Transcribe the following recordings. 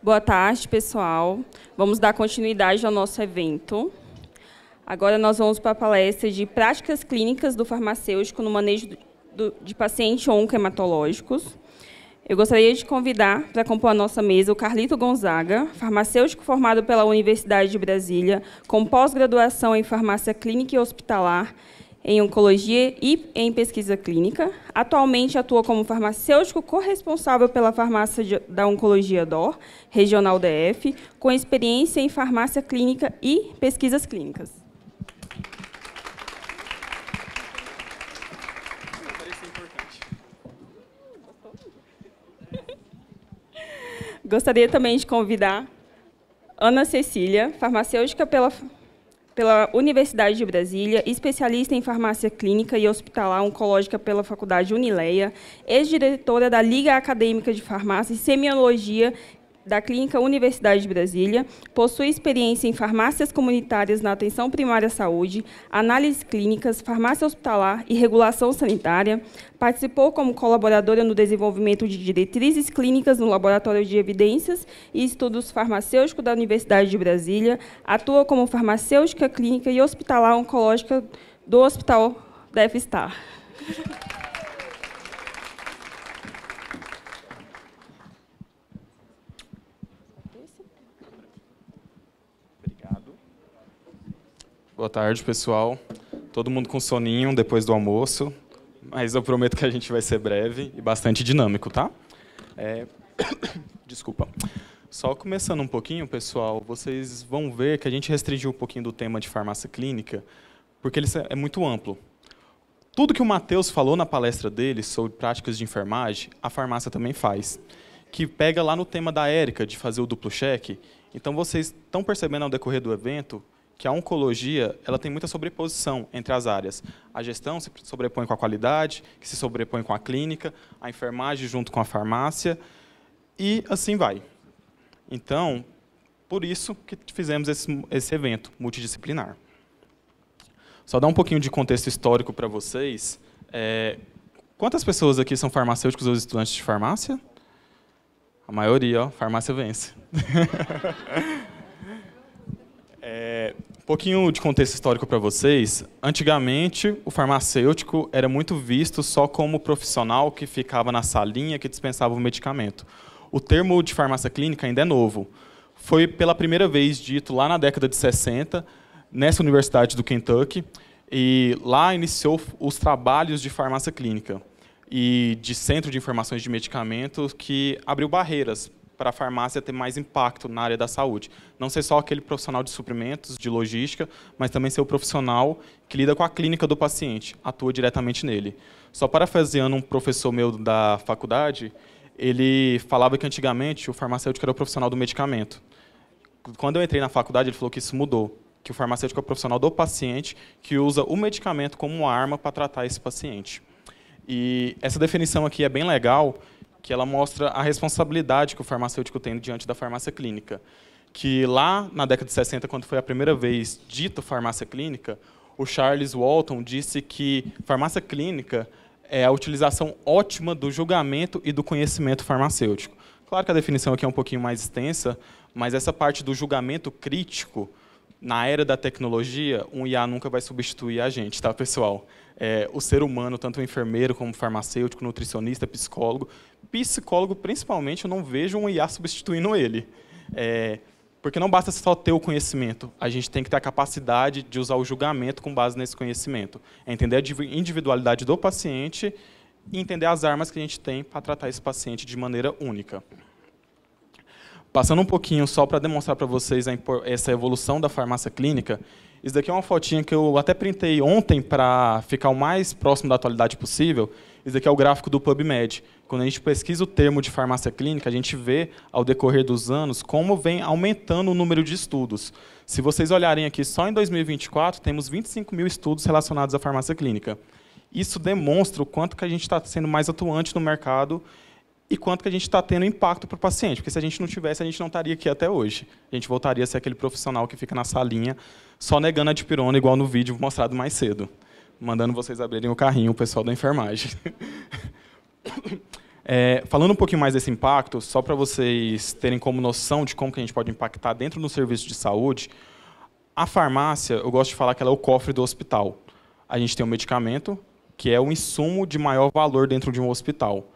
Boa tarde, pessoal. Vamos dar continuidade ao nosso evento. Agora nós vamos para a palestra de práticas clínicas do farmacêutico no manejo de pacientes oncohematológicos. Eu gostaria de convidar para compor a nossa mesa o Carlito Gonzaga, farmacêutico formado pela Universidade de Brasília, com pós-graduação em farmácia clínica e hospitalar, em oncologia e em pesquisa clínica. Atualmente atua como farmacêutico corresponsável pela farmácia da Oncologia DOR, Regional DF, com experiência em farmácia clínica e pesquisas clínicas. Gostaria também de convidar Ana Cecília, farmacêutica pela Universidade de Brasília, especialista em farmácia clínica e hospitalar oncológica pela Faculdade Unileia, ex-diretora da Liga Acadêmica de Farmácia e Semiologia da Clínica Universidade de Brasília, possui experiência em farmácias comunitárias na atenção primária à saúde, análises clínicas, farmácia hospitalar e regulação sanitária, participou como colaboradora no desenvolvimento de diretrizes clínicas no Laboratório de Evidências e Estudos Farmacêuticos da Universidade de Brasília, atua como farmacêutica clínica e hospitalar oncológica do Hospital DF-Star. Boa tarde, pessoal. Todo mundo com soninho depois do almoço, mas eu prometo que a gente vai ser breve e bastante dinâmico, tá? Desculpa. Só começando um pouquinho, pessoal, vocês vão ver que a gente restringiu um pouquinho do tema de farmácia clínica, porque ele é muito amplo. Tudo que o Matheus falou na palestra dele sobre práticas de enfermagem, a farmácia também faz, que pega lá no tema da Érica, de fazer o duplo cheque. Então, vocês estão percebendo ao decorrer do evento que a oncologia ela tem muita sobreposição entre as áreas. A gestão se sobrepõe com a qualidade, que se sobrepõe com a clínica, a enfermagem junto com a farmácia, e assim vai. Então, por isso que fizemos esse evento multidisciplinar. Só dar um pouquinho de contexto histórico para vocês. Quantas pessoas aqui são farmacêuticos ou estudantes de farmácia? A maioria, ó, farmácia vence. Um pouquinho de contexto histórico para vocês. Antigamente, o farmacêutico era muito visto só como profissional que ficava na salinha, que dispensava o medicamento. O termo de farmácia clínica ainda é novo. Foi pela primeira vez dito lá na década de 60, nessa Universidade do Kentucky, e lá iniciou os trabalhos de farmácia clínica e de centro de informações de medicamentos, que abriu barreiras para a farmácia ter mais impacto na área da saúde. Não ser só aquele profissional de suprimentos, de logística, mas também ser o profissional que lida com a clínica do paciente, atua diretamente nele. Só parafraseando um professor meu da faculdade, ele falava que antigamente o farmacêutico era o profissional do medicamento. Quando eu entrei na faculdade, ele falou que isso mudou, que o farmacêutico é o profissional do paciente que usa o medicamento como arma para tratar esse paciente. E essa definição aqui é bem legal, que ela mostra a responsabilidade que o farmacêutico tem diante da farmácia clínica. Que lá na década de 60, quando foi a primeira vez dito farmácia clínica, o Charles Walton disse que farmácia clínica é a utilização ótima do julgamento e do conhecimento farmacêutico. Claro que a definição aqui é um pouquinho mais extensa, mas essa parte do julgamento crítico, na era da tecnologia, um IA nunca vai substituir a gente, tá, pessoal? O ser humano, tanto o enfermeiro como o farmacêutico, nutricionista, psicólogo, principalmente, eu não vejo um IA substituindo ele. Porque não basta só ter o conhecimento, a gente tem que ter a capacidade de usar o julgamento com base nesse conhecimento. Entender a individualidade do paciente e entender as armas que a gente tem para tratar esse paciente de maneira única. Passando um pouquinho só para demonstrar para vocês essa evolução da farmácia clínica, isso daqui é uma fotinha que eu até printei ontem para ficar o mais próximo da atualidade possível. Isso daqui é o gráfico do PubMed. Quando a gente pesquisa o termo de farmácia clínica, a gente vê, ao decorrer dos anos, como vem aumentando o número de estudos. Se vocês olharem aqui, só em 2024, temos 25 mil estudos relacionados à farmácia clínica. Isso demonstra o quanto que a gente está sendo mais atuante no mercado e quanto que a gente está tendo impacto para o paciente. Porque se a gente não tivesse, a gente não estaria aqui até hoje. A gente voltaria a ser aquele profissional que fica na salinha só negando a dipirona, igual no vídeo mostrado mais cedo. Mandando vocês abrirem o carrinho, o pessoal da enfermagem. Falando um pouquinho mais desse impacto, só para vocês terem como noção de como que a gente pode impactar dentro do serviço de saúde, a farmácia, eu gosto de falar que ela é o cofre do hospital. A gente tem o medicamento, que é o insumo de maior valor dentro de um hospital.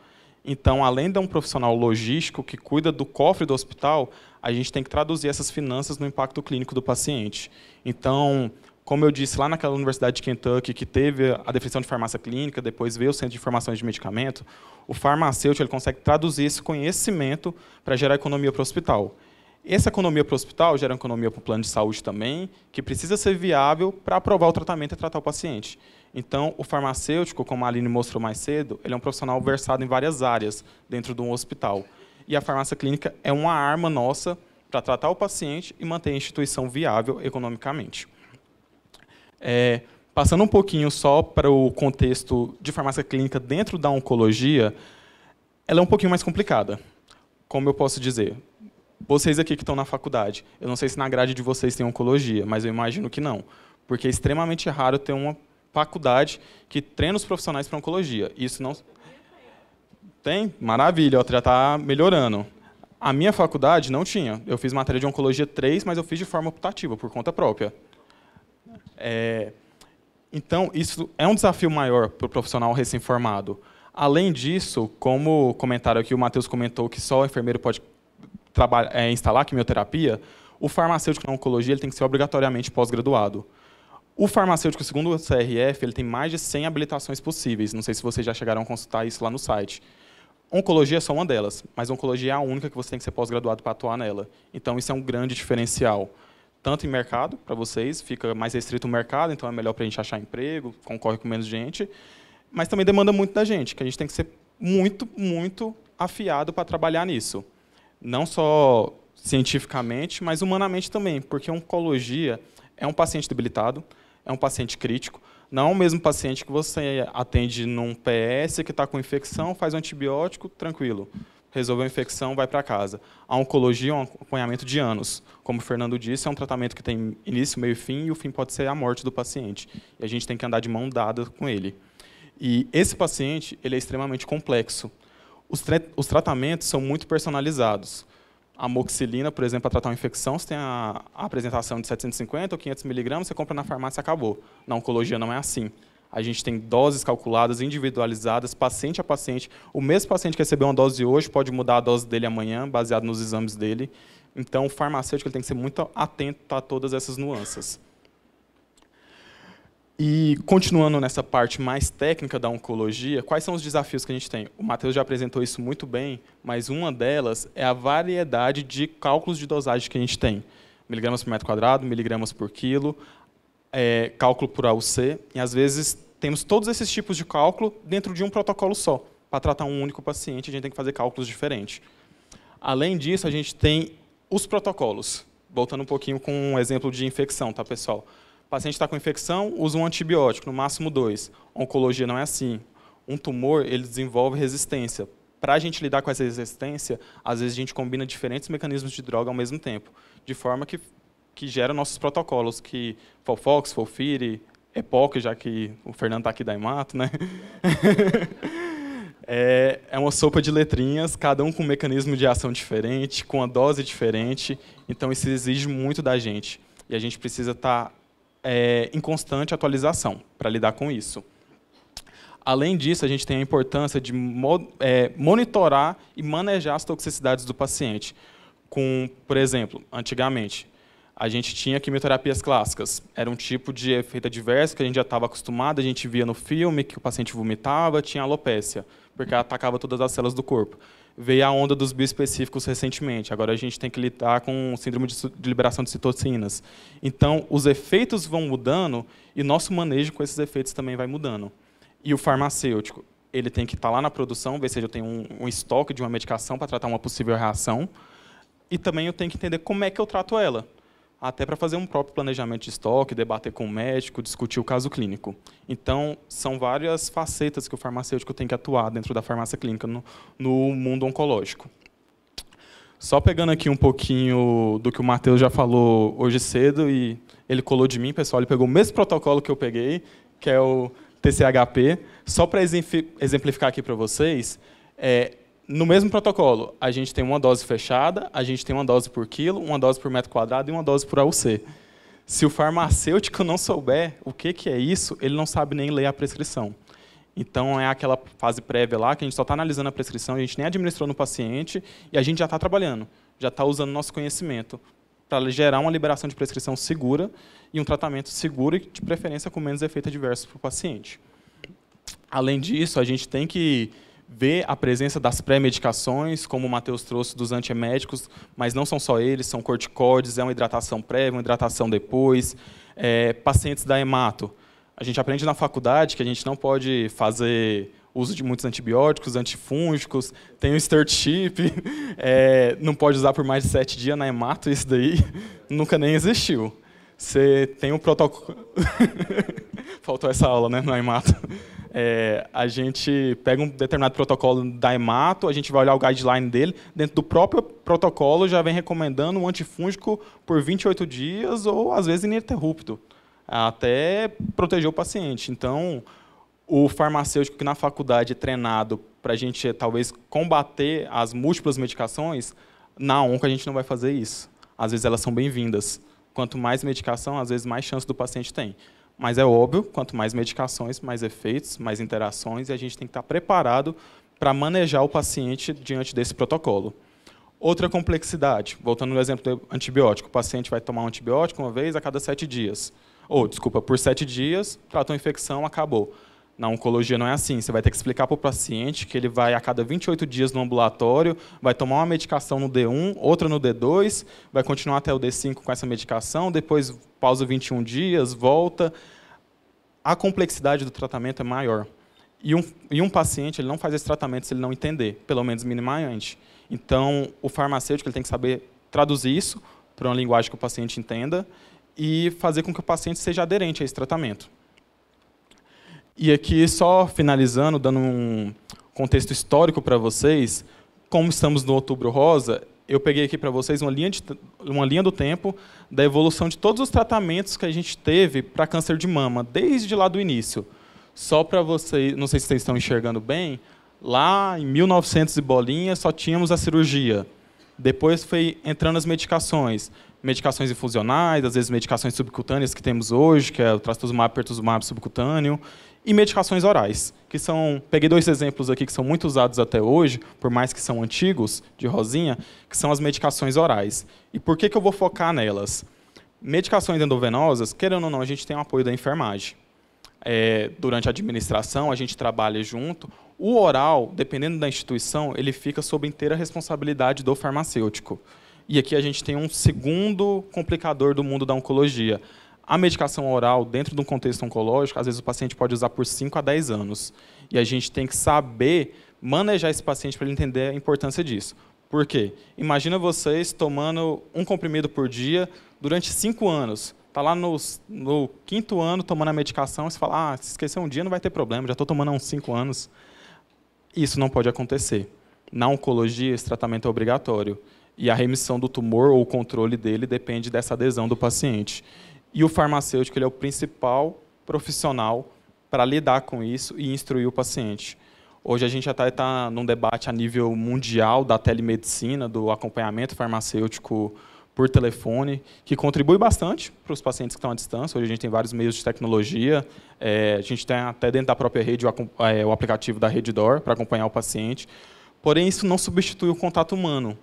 Então, além de um profissional logístico que cuida do cofre do hospital, a gente tem que traduzir essas finanças no impacto clínico do paciente. Então, como eu disse, lá naquela Universidade de Kentucky, que teve a definição de farmácia clínica, depois veio o Centro de Informações de Medicamento, o farmacêutico ele consegue traduzir esse conhecimento para gerar economia para o hospital. Essa economia para o hospital gera economia para o plano de saúde também, que precisa ser viável para aprovar o tratamento e tratar o paciente. Então, o farmacêutico, como a Aline mostrou mais cedo, ele é um profissional versado em várias áreas dentro de um hospital. E a farmácia clínica é uma arma nossa para tratar o paciente e manter a instituição viável economicamente. Passando um pouquinho só para o contexto de farmácia clínica dentro da oncologia, ela é um pouquinho mais complicada. Como eu posso dizer? Vocês aqui que estão na faculdade, eu não sei se na grade de vocês tem oncologia, mas eu imagino que não, porque é extremamente raro ter uma faculdade que treina os profissionais para oncologia. Isso não tem? Maravilha, já está melhorando. A minha faculdade não tinha. Eu fiz matéria de oncologia 3, mas eu fiz de forma optativa, por conta própria. Então, isso é um desafio maior para o profissional recém-formado. Além disso, como comentaram aqui, o Matheus comentou que só o enfermeiro pode instalar quimioterapia, o farmacêutico na oncologia ele tem que ser obrigatoriamente pós-graduado. O farmacêutico, segundo o CRF, ele tem mais de 100 habilitações possíveis. Não sei se vocês já chegaram a consultar isso lá no site. Oncologia é só uma delas, mas oncologia é a única que você tem que ser pós-graduado para atuar nela. Então, isso é um grande diferencial. Tanto em mercado, para vocês, fica mais restrito o mercado, então é melhor para a gente achar emprego, concorre com menos gente, mas também demanda muito da gente, que a gente tem que ser muito, muito afiado para trabalhar nisso. Não só cientificamente, mas humanamente também, porque oncologia é um paciente debilitado, é um paciente crítico, não é o mesmo paciente que você atende num PS que está com infecção, faz um antibiótico, tranquilo. Resolveu a infecção, vai para casa. A oncologia é um acompanhamento de anos. Como o Fernando disse, é um tratamento que tem início, meio e fim, e o fim pode ser a morte do paciente. E a gente tem que andar de mão dada com ele. E esse paciente ele é extremamente complexo. Os tratamentos são muito personalizados. A amoxicilina, por exemplo, para tratar uma infecção, você tem a apresentação de 750 ou 500 miligramas, você compra na farmácia e acabou. Na oncologia não é assim. A gente tem doses calculadas, individualizadas, paciente a paciente. O mesmo paciente que recebeu uma dose hoje pode mudar a dose dele amanhã, baseado nos exames dele. Então, o farmacêutico ele tem que ser muito atento a todas essas nuances. E, continuando nessa parte mais técnica da oncologia, quais são os desafios que a gente tem? O Matheus já apresentou isso muito bem, mas uma delas é a variedade de cálculos de dosagem que a gente tem. Miligramas por metro quadrado, miligramas por quilo, cálculo por AUC, e às vezes temos todos esses tipos de cálculo dentro de um protocolo só. Para tratar um único paciente, a gente tem que fazer cálculos diferentes. Além disso, a gente tem os protocolos. Voltando um pouquinho com um exemplo de infecção, tá, pessoal? O paciente está com infecção, usa um antibiótico, no máximo 2. Oncologia não é assim. Um tumor ele desenvolve resistência. Para a gente lidar com essa resistência, às vezes a gente combina diferentes mecanismos de droga ao mesmo tempo, de forma que gera nossos protocolos, que Folfox, Folfiri, EPOC, já que o Fernando está aqui da Hemato, né? É uma sopa de letrinhas, cada um com um mecanismo de ação diferente, com uma dose diferente, então isso exige muito da gente. E a gente precisa estar em constante atualização para lidar com isso. Além disso, a gente tem a importância de monitorar e manejar as toxicidades do paciente. Por exemplo, antigamente, a gente tinha quimioterapias clássicas. Era um tipo de efeito adverso que a gente já estava acostumado, a gente via no filme que o paciente vomitava, tinha alopécia, porque ela atacava todas as células do corpo. Veio a onda dos bioespecíficos recentemente. Agora a gente tem que lidar com síndrome de liberação de citocinas. Então, os efeitos vão mudando e nosso manejo com esses efeitos também vai mudando. E o farmacêutico, ele tem que estar lá na produção, ver se eu tenho um estoque de uma medicação para tratar uma possível reação. E também eu tenho que entender como é que eu trato ela, até para fazer um próprio planejamento de estoque, debater com o médico, discutir o caso clínico. Então, são várias facetas que o farmacêutico tem que atuar dentro da farmácia clínica no mundo oncológico. Só pegando aqui um pouquinho do que o Matheus já falou hoje cedo, e ele colou de mim, pessoal, ele pegou o mesmo protocolo que eu peguei, que é o TCHP. Só para exemplificar aqui para vocês, No mesmo protocolo, a gente tem uma dose fechada, a gente tem uma dose por quilo, uma dose por metro quadrado e uma dose por AUC. Se o farmacêutico não souber o que é isso, ele não sabe nem ler a prescrição. Então, é aquela fase prévia lá que a gente só está analisando a prescrição, a gente nem administrou no paciente e a gente já está trabalhando, já está usando nosso conhecimento para gerar uma liberação de prescrição segura e um tratamento seguro e, de preferência, com menos efeito adverso para o paciente. Além disso, a gente tem que ver a presença das pré-medicações, como o Matheus trouxe, dos antieméticos, mas não são só eles, são corticóides, é uma hidratação prévia, uma hidratação depois, pacientes da hemato. A gente aprende na faculdade que a gente não pode fazer uso de muitos antibióticos, antifúngicos, tem o stewardship, não pode usar por mais de 7 dias na hemato, isso daí nunca nem existiu. Você tem um protocolo... Faltou essa aula, né, na hemato. A gente pega um determinado protocolo da hemato, a gente vai olhar o guideline dele, dentro do próprio protocolo já vem recomendando um antifúngico por 28 dias ou, às vezes, ininterrupto, até proteger o paciente. Então, o farmacêutico que na faculdade é treinado para a gente, talvez, combater as múltiplas medicações, na onco a gente não vai fazer isso. Às vezes elas são bem-vindas. Quanto mais medicação, às vezes mais chance do paciente tem. Mas é óbvio, quanto mais medicações, mais efeitos, mais interações, e a gente tem que estar preparado para manejar o paciente diante desse protocolo. Outra complexidade, voltando no exemplo do antibiótico, o paciente vai tomar um antibiótico uma vez a cada 7 dias. Por 7 dias, tratou a infecção, acabou. Na oncologia não é assim, você vai ter que explicar para o paciente que ele vai a cada 28 dias no ambulatório, vai tomar uma medicação no D1, outra no D2, vai continuar até o D5 com essa medicação, depois pausa 21 dias, volta. A complexidade do tratamento é maior. E um paciente ele não faz esse tratamento se ele não entender, pelo menos minimamente. Então, o farmacêutico ele tem que saber traduzir isso para uma linguagem que o paciente entenda e fazer com que o paciente seja aderente a esse tratamento. E aqui, só finalizando, dando um contexto histórico para vocês, como estamos no Outubro Rosa, eu peguei aqui para vocês uma linha do tempo da evolução de todos os tratamentos que a gente teve para câncer de mama, desde lá do início. Só para vocês, não sei se vocês estão enxergando bem, lá em 1900 e bolinha só tínhamos a cirurgia. Depois foi entrando as medicações infusionais, às vezes medicações subcutâneas que temos hoje, que é o trastuzumab, pertuzumab subcutâneo, e medicações orais, que são... Peguei 2 exemplos aqui que são muito usados até hoje, por mais que são antigos, de rosinha, que são as medicações orais. E por que eu vou focar nelas? Medicações endovenosas, querendo ou não, a gente tem o apoio da enfermagem. Durante a administração, a gente trabalha junto. O oral, dependendo da instituição, ele fica sob inteira responsabilidade do farmacêutico. E aqui a gente tem um segundo complicador do mundo da oncologia. A medicação oral, dentro de um contexto oncológico, às vezes o paciente pode usar por 5 a 10 anos. E a gente tem que saber manejar esse paciente para ele entender a importância disso. Por quê? Imagina vocês tomando um comprimido por dia durante 5 anos. Está lá no 5º ano tomando a medicação, você fala, se esquecer um dia não vai ter problema, já estou tomando há uns 5 anos. Isso não pode acontecer. Na oncologia, esse tratamento é obrigatório. E a remissão do tumor ou o controle dele depende dessa adesão do paciente. E o farmacêutico ele é o principal profissional para lidar com isso e instruir o paciente. Hoje a gente até está num debate a nível mundial da telemedicina, do acompanhamento farmacêutico por telefone, que contribui bastante para os pacientes que estão à distância. Hoje a gente tem vários meios de tecnologia, a gente tem até dentro da própria rede o aplicativo da Redditor para acompanhar o paciente. Porém, isso não substitui o contato humano.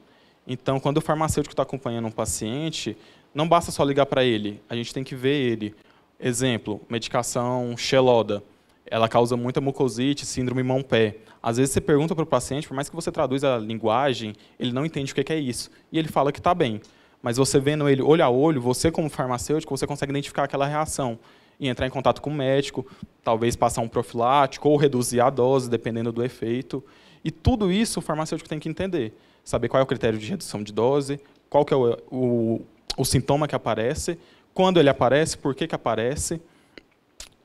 Então, quando o farmacêutico está acompanhando um paciente, não basta só ligar para ele, a gente tem que ver ele. Exemplo, medicação Xeloda. Ela causa muita mucosite, síndrome mão-pé. Às vezes você pergunta para o paciente, por mais que você traduza a linguagem, ele não entende o que é isso. E ele fala que está bem. Mas você vendo ele olho a olho, você como farmacêutico, você consegue identificar aquela reação. E entrar em contato com o médico, talvez passar um profilático ou reduzir a dose, dependendo do efeito. E tudo isso o farmacêutico tem que entender. Saber qual é o critério de redução de dose, qual que é o sintoma que aparece, quando ele aparece, por que aparece.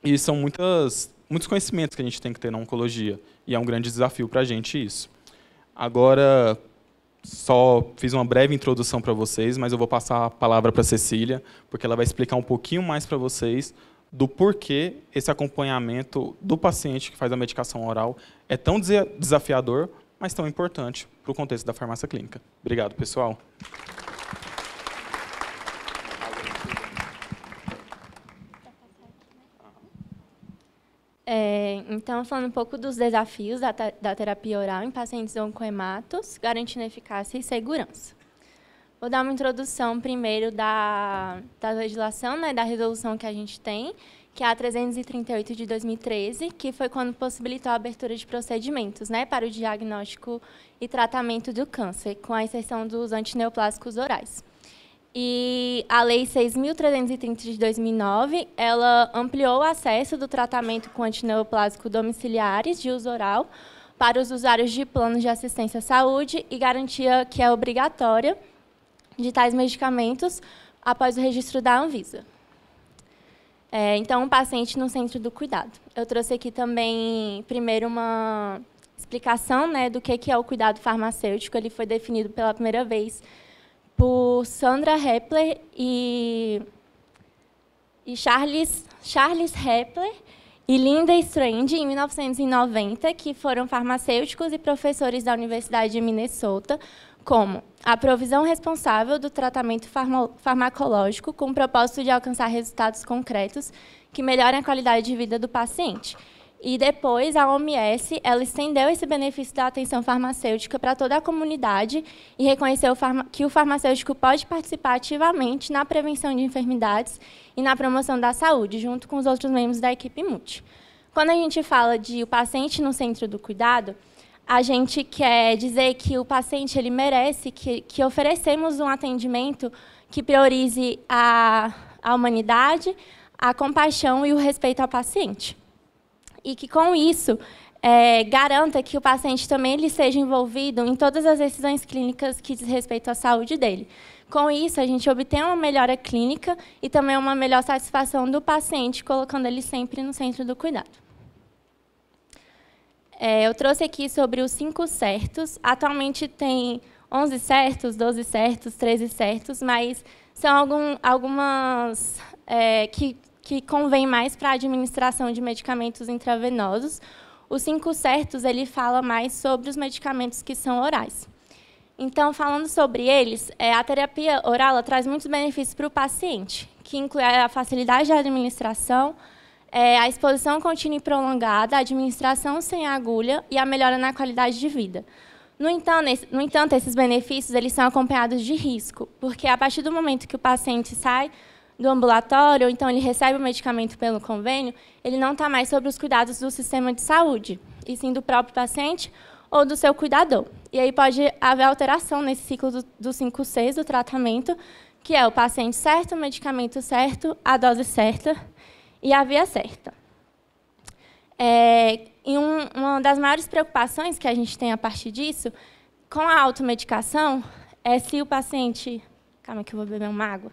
E são muitos conhecimentos que a gente tem que ter na oncologia. E é um grande desafio para a gente isso. Agora, só fiz uma breve introdução para vocês, mas eu vou passar a palavra para a Cecília, porque ela vai explicar um pouquinho mais para vocês do porquê esse acompanhamento do paciente que faz a medicação oral é tão desafiador mas tão importante para o contexto da farmácia clínica. Obrigado, pessoal. Então, falando um pouco dos desafios da terapia oral em pacientes oncohematos, garantindo eficácia e segurança. Vou dar uma introdução primeiro da legislação, né, da resolução que a gente tem, que é a 338 de 2013, que foi quando possibilitou a abertura de procedimentos, né, para o diagnóstico e tratamento do câncer, com a exceção dos antineoplásicos orais. E a Lei 6.330 de 2009, ela ampliou o acesso do tratamento com antineoplásico domiciliares de uso oral para os usuários de planos de assistência à saúde e garantia que é obrigatória de tais medicamentos após o registro da Anvisa. Então, um paciente no centro do cuidado. Eu trouxe aqui também, primeiro, uma explicação, né, do que é o cuidado farmacêutico. Ele foi definido pela primeira vez por Sandra Hepler e Charles Hepler e Linda Strand, em 1990, que foram farmacêuticos e professores da Universidade de Minnesota, como a provisão responsável do tratamento farmacológico com o propósito de alcançar resultados concretos que melhorem a qualidade de vida do paciente. E depois, a OMS ela estendeu esse benefício da atenção farmacêutica para toda a comunidade e reconheceu que o farmacêutico pode participar ativamente na prevenção de enfermidades e na promoção da saúde, junto com os outros membros da equipe multi. Quando a gente fala de o paciente no centro do cuidado, a gente quer dizer que o paciente ele merece que oferecemos um atendimento que priorize a humanidade, a compaixão e o respeito ao paciente. E que, com isso, garanta que o paciente também ele seja envolvido em todas as decisões clínicas que diz respeito à saúde dele. Com isso, a gente obtém uma melhora clínica e também uma melhor satisfação do paciente, colocando ele sempre no centro do cuidado. Eu trouxe aqui sobre os 5 certos. Atualmente tem 11 certos, 12 certos, 13 certos, mas são algumas que convém mais para a administração de medicamentos intravenosos. Os 5 certos, ele fala mais sobre os medicamentos que são orais. Então, falando sobre eles, a terapia oral ela traz muitos benefícios para o paciente, que inclui a facilidade de administração, a exposição contínua e prolongada, a administração sem agulha e a melhora na qualidade de vida. No entanto, esses benefícios eles são acompanhados de risco, porque a partir do momento que o paciente sai do ambulatório, ou então ele recebe o medicamento pelo convênio, ele não está mais sob os cuidados do sistema de saúde, e sim do próprio paciente ou do seu cuidador. E aí pode haver alteração nesse ciclo dos 5 Cs do tratamento, que é o paciente certo, o medicamento certo, a dose certa e a via certa. E uma das maiores preocupações que a gente tem a partir disso, com a automedicação, é se o paciente... Calma que eu vou beber uma água.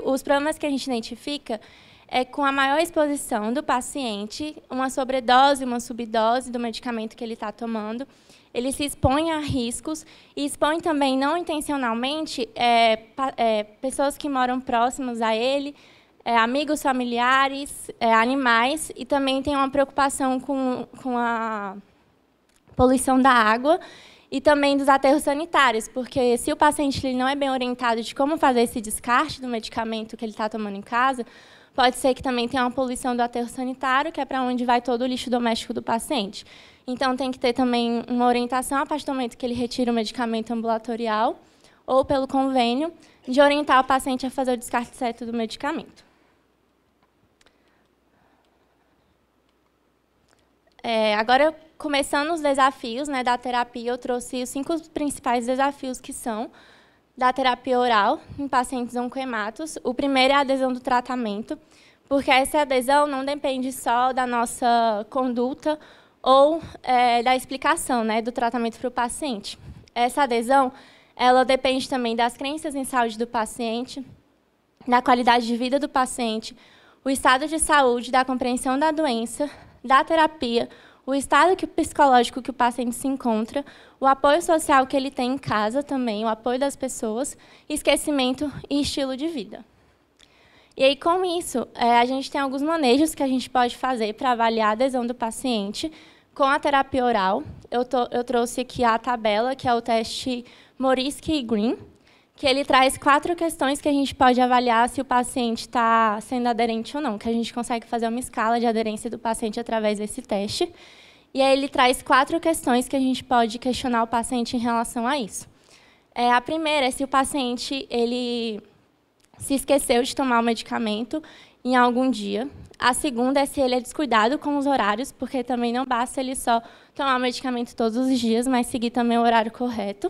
Os problemas que a gente identifica é com a maior exposição do paciente, uma sobredose, uma subdose do medicamento que ele está tomando. Ele se expõe a riscos e expõe também, não intencionalmente, pessoas que moram próximas a ele, amigos, familiares, animais, e também tem uma preocupação com a poluição da água e também dos aterros sanitários, porque se o paciente ele não é bem orientado de como fazer esse descarte do medicamento que ele está tomando em casa, pode ser que também tenha uma poluição do aterro sanitário, que é para onde vai todo o lixo doméstico do paciente. Então, tem que ter também uma orientação, a partir do momento que ele retira o medicamento ambulatorial, ou pelo convênio, de orientar o paciente a fazer o descarte certo do medicamento. Agora, começando os desafios, né, da terapia, eu trouxe os 5 principais desafios que são da terapia oral em pacientes oncohematos. O primeiro é a adesão do tratamento, porque essa adesão não depende só da nossa conduta ou da explicação, né, do tratamento para o paciente. Essa adesão ela depende também das crenças em saúde do paciente, da qualidade de vida do paciente, o estado de saúde, da compreensão da doença, da terapia, o estado psicológico que o paciente se encontra, o apoio social que ele tem em casa também, o apoio das pessoas, esquecimento e estilo de vida. E aí, com isso, a gente tem alguns manejos que a gente pode fazer para avaliar a adesão do paciente com a terapia oral. Eu trouxe aqui a tabela, que é o teste Morisky e Green, que ele traz 4 questões que a gente pode avaliar se o paciente está sendo aderente ou não, que a gente consegue fazer uma escala de aderência do paciente através desse teste. E aí ele traz 4 questões que a gente pode questionar o paciente em relação a isso. A primeira é se o paciente ele se esqueceu de tomar o medicamento em algum dia. A segunda é se ele é descuidado com os horários, porque também não basta ele só tomar o medicamento todos os dias, mas seguir também o horário correto.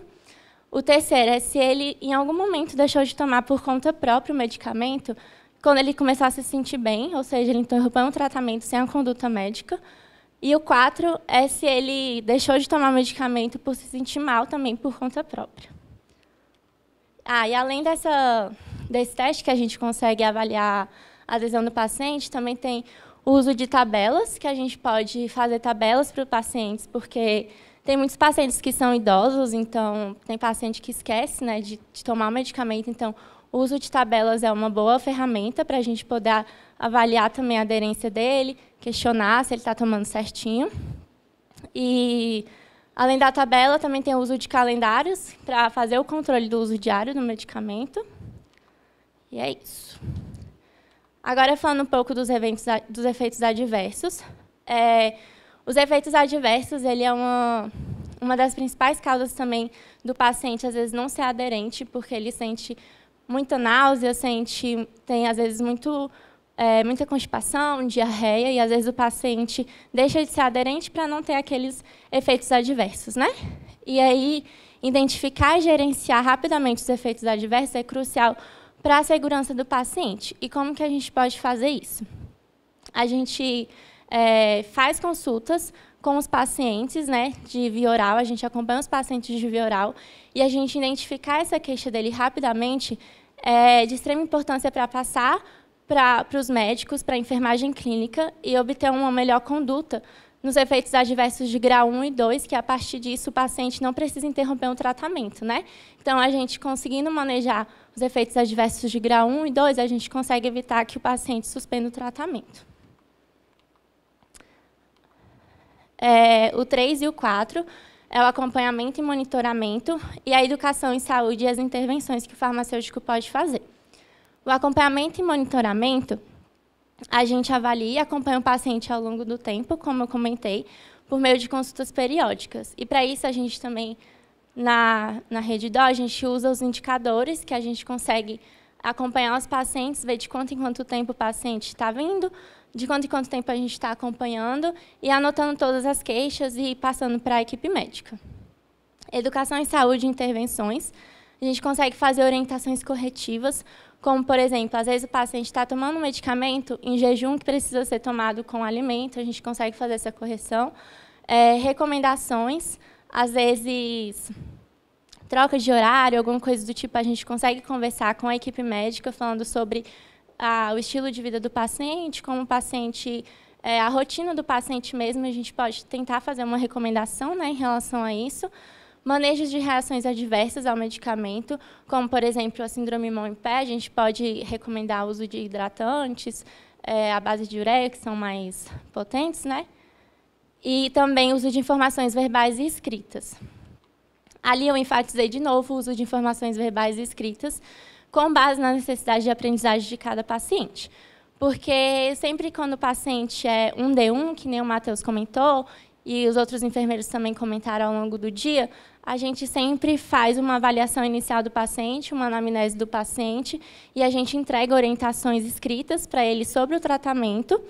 O terceiro é se ele, em algum momento, deixou de tomar por conta própria o medicamento, quando ele começar a se sentir bem, ou seja, ele interrompeu um tratamento sem a conduta médica. E o 4 é se ele deixou de tomar o medicamento por se sentir mal também por conta própria. E além desse teste que a gente consegue avaliar a adesão do paciente, também tem o uso de tabelas, que a gente pode fazer tabelas para os pacientes, porque tem muitos pacientes que são idosos, então tem paciente que esquece, né, de tomar o medicamento, então o uso de tabelas é uma boa ferramenta para a gente poder avaliar também a aderência dele, questionar se ele está tomando certinho. E, além da tabela, também tem o uso de calendários para fazer o controle do uso diário do medicamento. E é isso. Agora, falando um pouco dos efeitos adversos. Os efeitos adversos, ele é uma das principais causas também do paciente, às vezes, não ser aderente, porque ele sente muita náusea, tem, às vezes, muita constipação, diarreia, e, às vezes, o paciente deixa de ser aderente para não ter aqueles efeitos adversos, né? E aí, identificar e gerenciar rapidamente os efeitos adversos é crucial para a segurança do paciente. E como que a gente pode fazer isso? A gente faz consultas com os pacientes, né, de via oral, a gente acompanha os pacientes de via oral, e a gente identificar essa queixa dele rapidamente é de extrema importância para passar para os médicos, para a enfermagem clínica, e obter uma melhor conduta nos efeitos adversos de grau 1 e 2, que, a partir disso, o paciente não precisa interromper o tratamento, né? Então, a gente conseguindo manejar os efeitos adversos de grau 1 e 2, a gente consegue evitar que o paciente suspenda o tratamento. O 3 e o 4 é o acompanhamento e monitoramento, e a educação em saúde e as intervenções que o farmacêutico pode fazer. O acompanhamento e monitoramento, a gente avalia e acompanha o paciente ao longo do tempo, como eu comentei, por meio de consultas periódicas. E, para isso, a gente também, na rede DO, a gente usa os indicadores que a gente consegue acompanhar os pacientes, ver de quanto em quanto tempo o paciente está vindo, de quanto em quanto tempo a gente está acompanhando, e anotando todas as queixas e passando para a equipe médica. Educação em saúde e intervenções. A gente consegue fazer orientações corretivas, como, por exemplo, às vezes o paciente está tomando um medicamento em jejum que precisa ser tomado com alimento, a gente consegue fazer essa correção. Recomendações, às vezes, troca de horário, alguma coisa do tipo, a gente consegue conversar com a equipe médica, falando sobre o estilo de vida do paciente, como o paciente, a rotina do paciente mesmo, a gente pode tentar fazer uma recomendação, né, em relação a isso. Manejos de reações adversas ao medicamento, como, por exemplo, a síndrome mão em pé, a gente pode recomendar o uso de hidratantes, à base de ureia, que são mais potentes, né? E também o uso de informações verbais e escritas. Ali eu enfatizei de novo o uso de informações verbais e escritas, com base na necessidade de aprendizagem de cada paciente. Porque sempre quando o paciente é 1D1, que nem o Matheus comentou, e os outros enfermeiros também comentaram ao longo do dia, a gente sempre faz uma avaliação inicial do paciente, uma anamnese do paciente, e a gente entrega orientações escritas para ele sobre o tratamento,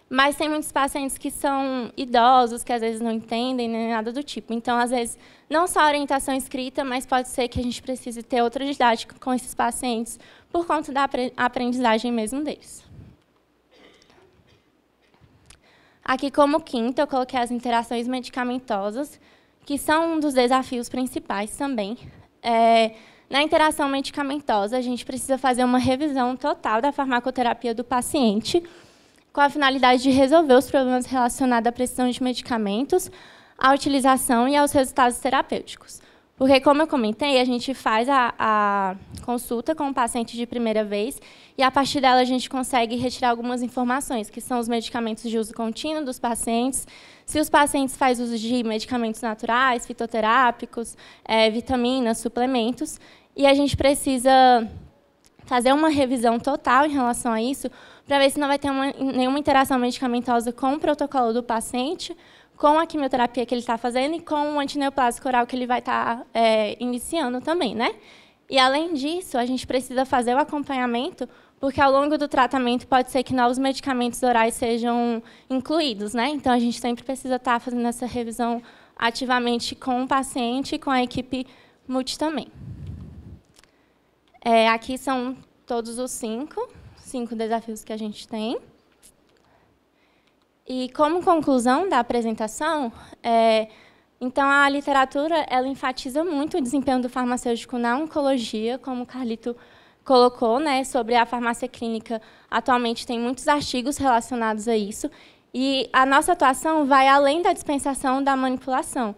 mas tem muitos pacientes que são idosos, que às vezes não entendem, nem nada do tipo. Então, às vezes, não só a orientação escrita, mas pode ser que a gente precise ter outra didática com esses pacientes, por conta da aprendizagem mesmo deles. Aqui, como quinto, eu coloquei as interações medicamentosas, que são um dos desafios principais também. Na interação medicamentosa, a gente precisa fazer uma revisão total da farmacoterapia do paciente, com a finalidade de resolver os problemas relacionados à prescrição de medicamentos, à utilização e aos resultados terapêuticos. Porque, como eu comentei, a gente faz a consulta com o paciente de primeira vez e, a partir dela, a gente consegue retirar algumas informações, que são os medicamentos de uso contínuo dos pacientes, se os pacientes fazem uso de medicamentos naturais, fitoterápicos, vitaminas, suplementos, e a gente precisa fazer uma revisão total em relação a isso, para ver se não vai ter nenhuma interação medicamentosa com o protocolo do paciente, com a quimioterapia que ele está fazendo e com o antineoplásico oral que ele vai estar iniciando também, né? E, além disso, a gente precisa fazer o acompanhamento, porque, ao longo do tratamento, pode ser que novos medicamentos orais sejam incluídos, né? Então, a gente sempre precisa estar fazendo essa revisão ativamente com o paciente e com a equipe multi também. Aqui são todos os cinco desafios que a gente tem. E, como conclusão da apresentação, então, a literatura ela enfatiza muito o desempenho do farmacêutico na oncologia, como o Carlito colocou, né, sobre a farmácia clínica. Atualmente, tem muitos artigos relacionados a isso. E a nossa atuação vai além da dispensação da manipulação.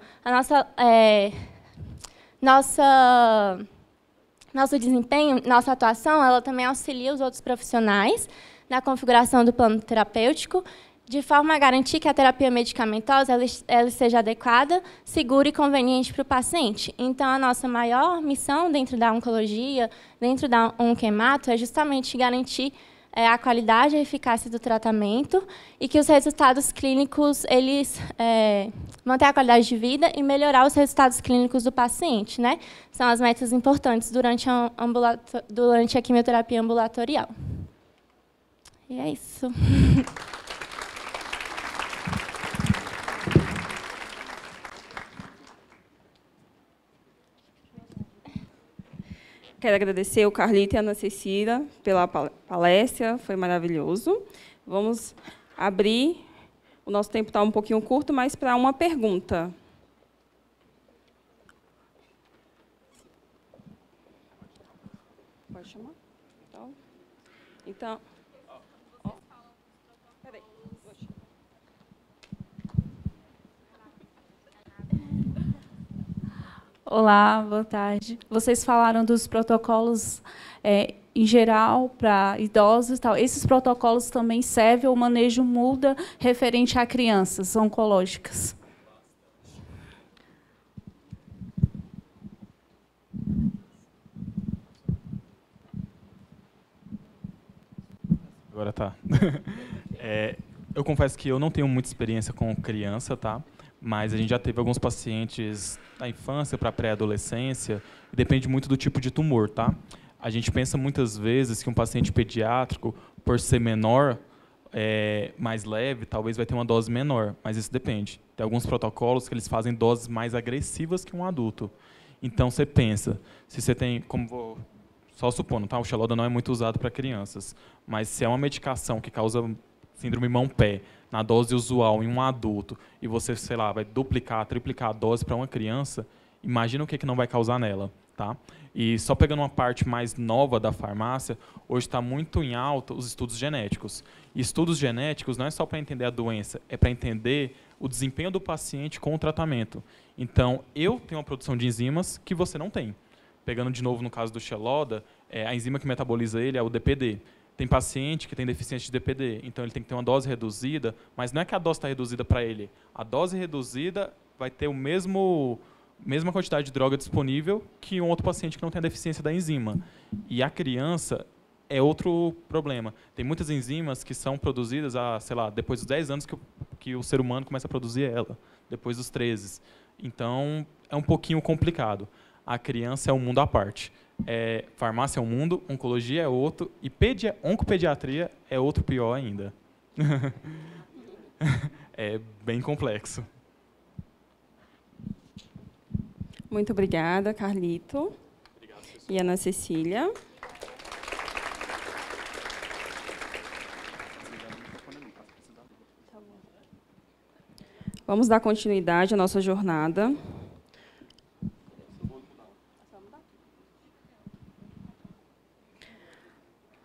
Nosso desempenho, nossa atuação, ela também auxilia os outros profissionais na configuração do plano terapêutico, de forma a garantir que a terapia medicamentosa ela seja adequada, segura e conveniente para o paciente. Então, a nossa maior missão dentro da oncologia, dentro da Onquemato, é justamente garantir a qualidade e a eficácia do tratamento e que os resultados clínicos eles mantenham a qualidade de vida e melhorar os resultados clínicos do paciente, né? São as metas importantes durante a quimioterapia ambulatorial. E é isso. Quero agradecer o Carlito e a Ana Cecília pela palestra, foi maravilhoso. Vamos abrir, o nosso tempo está um pouquinho curto, mas para uma pergunta. Pode chamar? Então peraí. Olá, boa tarde. Vocês falaram dos protocolos em geral para idosos e tal. Esses protocolos também servem ao manejo muda referente a crianças oncológicas? Agora tá. Eu confesso que eu não tenho muita experiência com criança, tá? Mas a gente já teve alguns pacientes da infância para pré-adolescência, depende muito do tipo de tumor, tá? A gente pensa muitas vezes que um paciente pediátrico, por ser menor, mais leve, talvez vai ter uma dose menor, mas isso depende. Tem alguns protocolos que eles fazem doses mais agressivas que um adulto. Então, você pensa, se você tem, só supondo, tá? O Xeloda não é muito usado para crianças, mas se é uma medicação que causa síndrome mão-pé, na dose usual em um adulto, e você, sei lá, vai duplicar, triplicar a dose para uma criança, imagina o que não vai causar nela, tá? E só pegando uma parte mais nova da farmácia, hoje está muito em alta os estudos genéticos. E estudos genéticos não é só para entender a doença, é para entender o desempenho do paciente com o tratamento. Então, eu tenho uma produção de enzimas que você não tem. Pegando de novo no caso do Xeloda, a enzima que metaboliza ele é o DPD. Tem paciente que tem deficiência de DPD, então ele tem que ter uma dose reduzida, mas não é que a dose está reduzida para ele. A dose reduzida vai ter o mesma quantidade de droga disponível que um outro paciente que não tem a deficiência da enzima. E a criança é outro problema. Tem muitas enzimas que são produzidas sei lá, depois dos 10 anos que o ser humano começa a produzir ela, depois dos 13. Então, é um pouquinho complicado. A criança é um mundo à parte. Farmácia é um mundo, oncologia é outro, e oncopediatria é outro pior ainda. É bem complexo. Muito obrigada, Carlito. Obrigado, e Ana Cecília. Vamos dar continuidade à nossa jornada.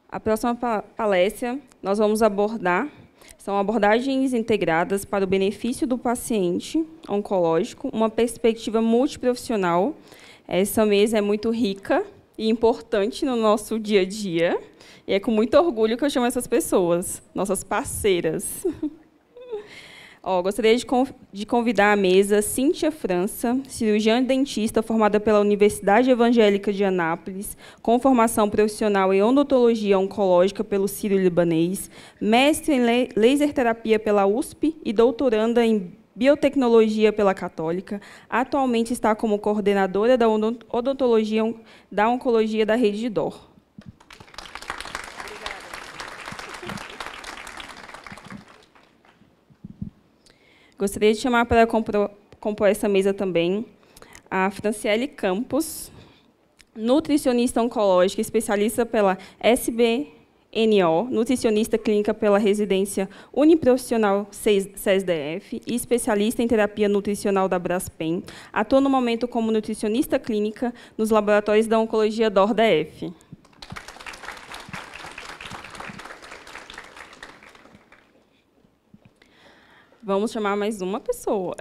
A próxima palestra, nós vamos abordar São abordagens integradas para o benefício do paciente oncológico, uma perspectiva multiprofissional. Essa mesa é muito rica e importante no nosso dia a dia, e é com muito orgulho que eu chamo essas pessoas, nossas parceiras. Gostaria de convidar à mesa Cíntia França, cirurgiã dentista formada pela Universidade Evangélica de Anápolis, com formação profissional em odontologia oncológica pelo Sírio-Libanês, mestre em laser terapia pela USP e doutoranda em biotecnologia pela Católica. Atualmente está como coordenadora da odontologia da oncologia da Rede de Dor. Gostaria de chamar para compor essa mesa também a Franciele Campos, nutricionista oncológica, especialista pela SBNO, nutricionista clínica pela residência uniprofissional SESDF e especialista em terapia nutricional da Braskem. Atua no momento como nutricionista clínica nos laboratórios da Oncologia DOR-DF. Vamos chamar mais uma pessoa.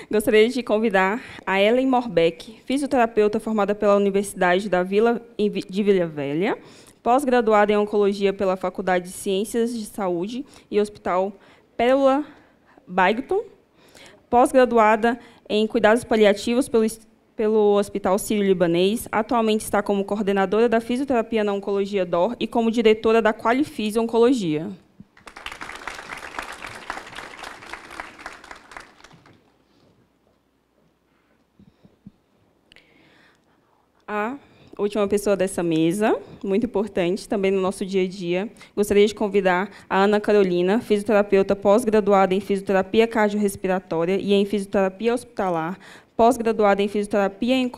Gostaria de convidar a Ellen Morbeck, fisioterapeuta formada pela Universidade de Vila Velha, pós-graduada em Oncologia pela Faculdade de Ciências de Saúde e Hospital Pérola Byington, pós-graduada em Cuidados Paliativos pelo Hospital Sírio-Libanês. Atualmente está como coordenadora da fisioterapia na Oncologia DOR e como diretora da Qualifis Oncologia. A última pessoa dessa mesa, muito importante também no nosso dia a dia, gostaria de convidar a Ana Carolina, fisioterapeuta pós-graduada em fisioterapia cardiorrespiratória e em fisioterapia hospitalar, pós-graduada em fisioterapia em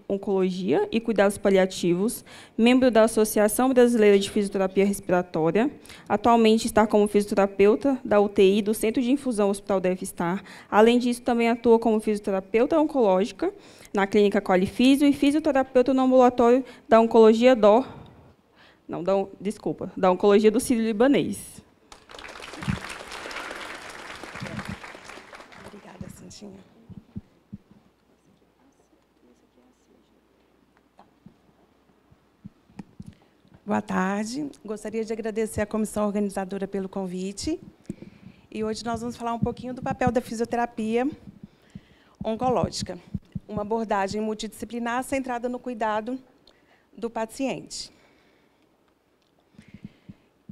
oncologia e cuidados paliativos, membro da Associação Brasileira de Fisioterapia Respiratória. Atualmente está como fisioterapeuta da UTI do Centro de Infusão Hospital Def-Star. Além disso, também atua como fisioterapeuta oncológica na clínica Qualifisio e fisioterapeuta no ambulatório da Oncologia DOR, da Oncologia do Sírio-Libanês. Obrigada, Cintinha. Boa tarde. Gostaria de agradecer à comissão organizadora pelo convite. E hoje nós vamos falar um pouquinho do papel da fisioterapia oncológica, uma abordagem multidisciplinar centrada no cuidado do paciente.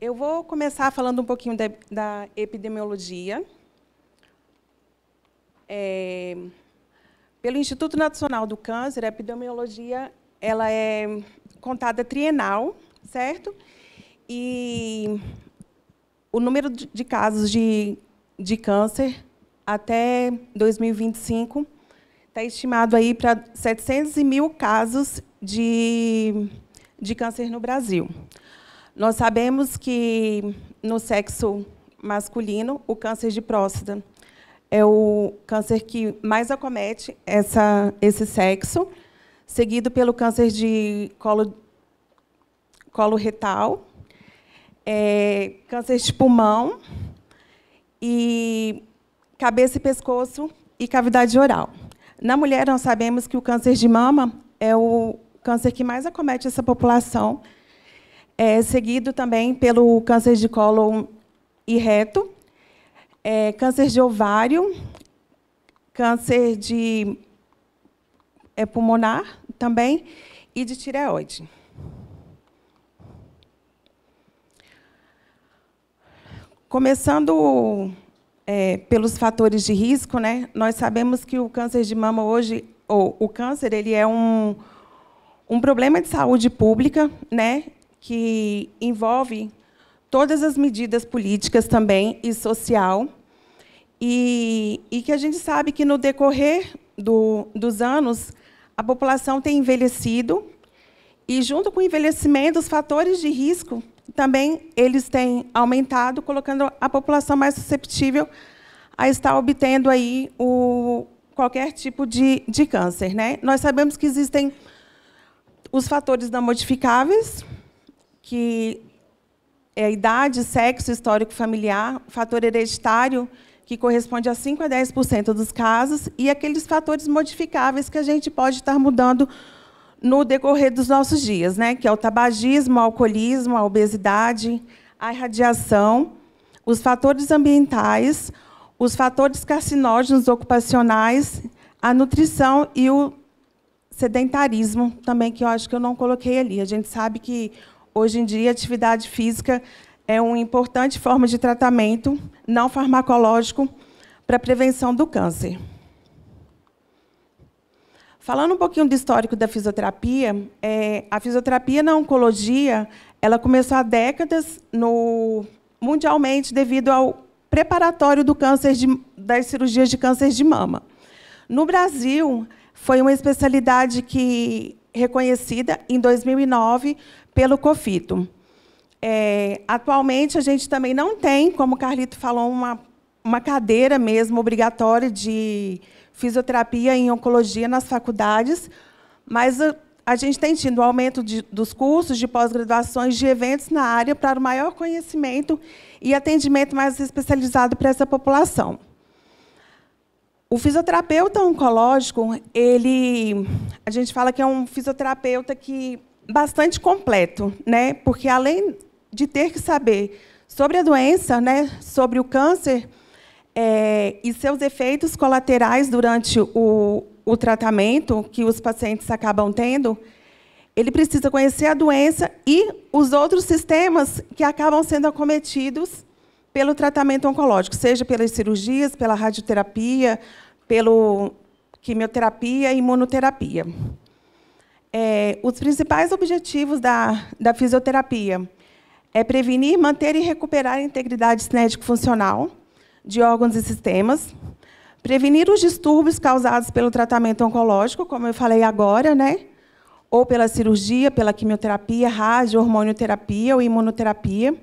Eu vou começar falando um pouquinho da epidemiologia. Pelo Instituto Nacional do Câncer, a epidemiologia ela é contada trienal, certo? E o número de casos de câncer até 2025 está estimado aí para 700.000 casos de câncer no Brasil. Nós sabemos que, no sexo masculino, o câncer de próstata é o câncer que mais acomete esse sexo, seguido pelo câncer de colo retal, câncer de pulmão, e cabeça e pescoço e cavidade oral. Na mulher, nós sabemos que o câncer de mama é o câncer que mais acomete essa população, seguido também pelo câncer de colo e reto, câncer de ovário, câncer de pulmonar também e de tireoide. Começando pelos fatores de risco, né? Nós sabemos que o câncer de mama hoje, ou o câncer, ele é um problema de saúde pública, né? Que envolve todas as medidas políticas também e social, e que a gente sabe que, no decorrer dos anos, a população tem envelhecido, e, junto com o envelhecimento, os fatores de risco também eles têm aumentado, colocando a população mais susceptível a estar obtendo aí qualquer tipo de câncer, né? Nós sabemos que existem os fatores não modificáveis, que a idade, sexo, histórico familiar, fator hereditário, que corresponde a 5 a 10% dos casos, e aqueles fatores modificáveis que a gente pode estar mudando no decorrer dos nossos dias, né? Que é o tabagismo, o alcoolismo, a obesidade, a irradiação, os fatores ambientais, os fatores carcinógenos ocupacionais, a nutrição e o sedentarismo, também, que eu acho que eu não coloquei ali. A gente sabe que, hoje em dia, a atividade física é uma importante forma de tratamento não farmacológico para a prevenção do câncer. Falando um pouquinho do histórico da fisioterapia, a fisioterapia na oncologia ela começou há décadas mundialmente devido ao preparatório do câncer das cirurgias de câncer de mama. No Brasil, foi uma especialidade reconhecida em 2009 pelo COFITO. Atualmente, a gente também não tem, como o Carlito falou, uma cadeira mesmo obrigatória de fisioterapia em oncologia nas faculdades, mas a gente tem tido um aumento dos cursos de pós-graduações, de eventos na área, para o maior conhecimento e atendimento mais especializado para essa população. O fisioterapeuta oncológico, a gente fala que é um fisioterapeuta bastante completo, né? Porque, além de ter que saber sobre a doença, né, sobre o câncer e seus efeitos colaterais durante o tratamento que os pacientes acabam tendo, ele precisa conhecer a doença e os outros sistemas que acabam sendo acometidos pelo tratamento oncológico, seja pelas cirurgias, pela radioterapia, pela quimioterapia e imunoterapia. Os principais objetivos da fisioterapia é prevenir, manter e recuperar a integridade cinético-funcional de órgãos e sistemas, prevenir os distúrbios causados pelo tratamento oncológico, como eu falei agora, né? Ou pela cirurgia, pela quimioterapia, rádio, hormonioterapia ou imunoterapia,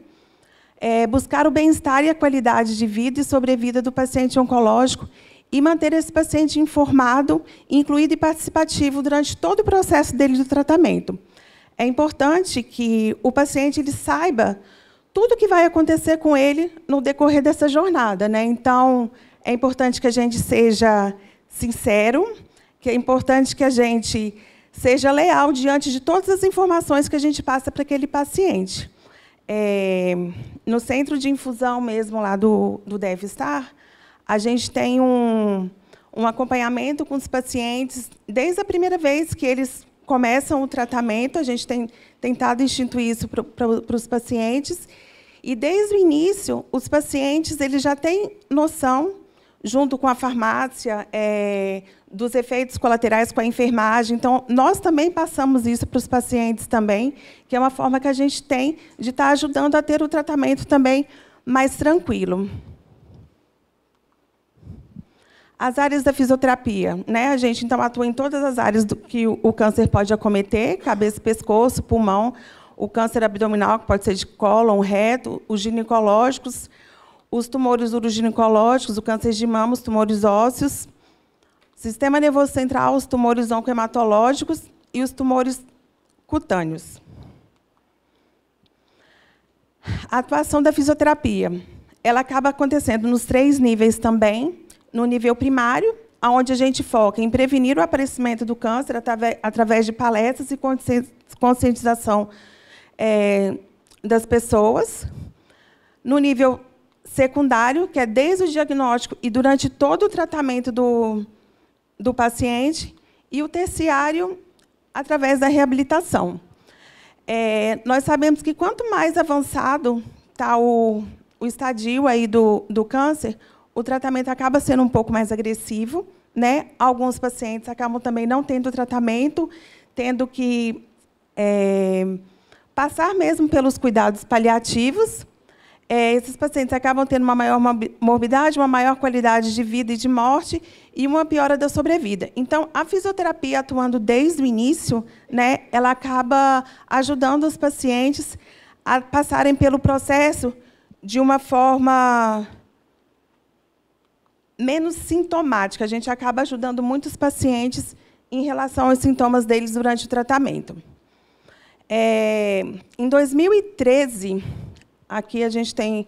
buscar o bem-estar e a qualidade de vida e sobrevida do paciente oncológico e manter esse paciente informado, incluído e participativo durante todo o processo dele do tratamento. É importante que o paciente saiba tudo o que vai acontecer com ele no decorrer dessa jornada, né? Então, é importante que a gente seja sincero, que é importante que a gente seja leal diante de todas as informações que a gente passa para aquele paciente. No centro de infusão mesmo lá do DevStar, a gente tem um acompanhamento com os pacientes desde a primeira vez que eles começam o tratamento. A gente tem tentado instituir isso para os pacientes. E, desde o início, os pacientes já têm noção, junto com a farmácia, dos efeitos colaterais com a enfermagem. Então, nós também passamos isso para os pacientes também, que é uma forma que a gente tem de estar ajudando a ter o tratamento também mais tranquilo. As áreas da fisioterapia, né? A gente, então, atua em todas as áreas que o câncer pode acometer: cabeça, pescoço, pulmão, o câncer abdominal, que pode ser de cólon, reto, os ginecológicos, os tumores uroginecológicos, o câncer de mama, os tumores ósseos, sistema nervoso central, os tumores oncohematológicos e os tumores cutâneos. A atuação da fisioterapia, ela acaba acontecendo nos 3 níveis também. No nível primário, onde a gente foca em prevenir o aparecimento do câncer através de palestras e conscientização das pessoas. No nível secundário, que é desde o diagnóstico e durante todo o tratamento do paciente. E o terciário, através da reabilitação. Nós sabemos que, quanto mais avançado está o estadio aí do câncer, o tratamento acaba sendo um pouco mais agressivo, né? Alguns pacientes acabam também não tendo tratamento, tendo que passar mesmo pelos cuidados paliativos. Esses pacientes acabam tendo uma maior morbidade, uma maior qualidade de vida e de morte e uma piora da sobrevida. Então, a fisioterapia, atuando desde o início, né, ela acaba ajudando os pacientes a passarem pelo processo de uma forma menos sintomática. A gente acaba ajudando muitos pacientes em relação aos sintomas deles durante o tratamento. Em 2013, aqui a gente tem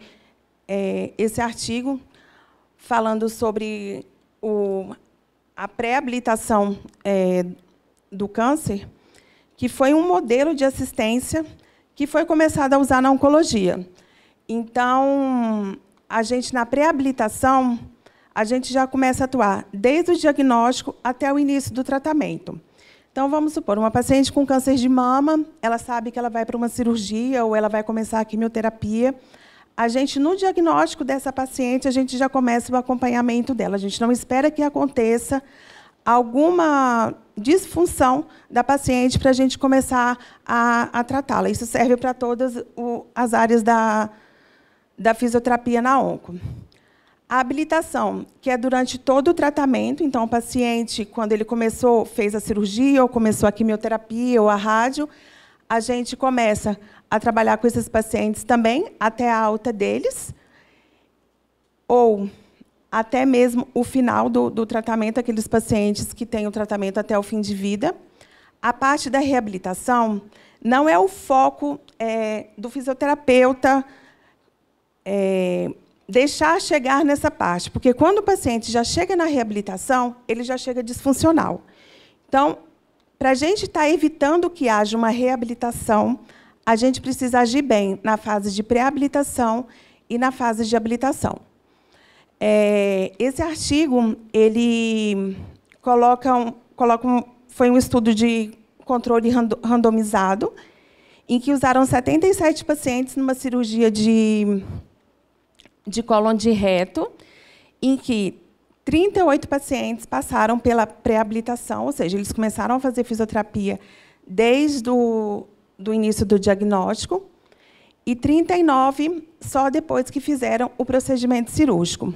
esse artigo falando sobre a pré-habilitação do câncer, que foi um modelo de assistência que foi começado a usar na oncologia. Então, a gente, na pré-habilitação, a gente já começa a atuar desde o diagnóstico até o início do tratamento. Então, vamos supor, uma paciente com câncer de mama, ela sabe que ela vai para uma cirurgia ou ela vai começar a quimioterapia. A gente, no diagnóstico dessa paciente, a gente já começa o acompanhamento dela. A gente não espera que aconteça alguma disfunção da paciente para a gente começar a tratá-la. Isso serve para todas as áreas da fisioterapia na onco. A habilitação, que é durante todo o tratamento, então o paciente, quando ele fez a cirurgia, ou começou a quimioterapia, ou a rádio, a gente começa a trabalhar com esses pacientes também, até a alta deles, ou até mesmo o final do tratamento, aqueles pacientes que têm o tratamento até o fim de vida. A parte da reabilitação não é o foco do fisioterapeuta deixar chegar nessa parte, porque quando o paciente já chega na reabilitação, ele já chega disfuncional. Então, para a gente estar evitando que haja uma reabilitação, a gente precisa agir bem na fase de pré-habilitação e na fase de habilitação. Esse artigo ele foi um estudo de controle randomizado, em que usaram 77 pacientes numa cirurgia de cólon de reto, em que 38 pacientes passaram pela pré-habilitação, ou seja, eles começaram a fazer fisioterapia desde o início do diagnóstico, e 39 só depois que fizeram o procedimento cirúrgico.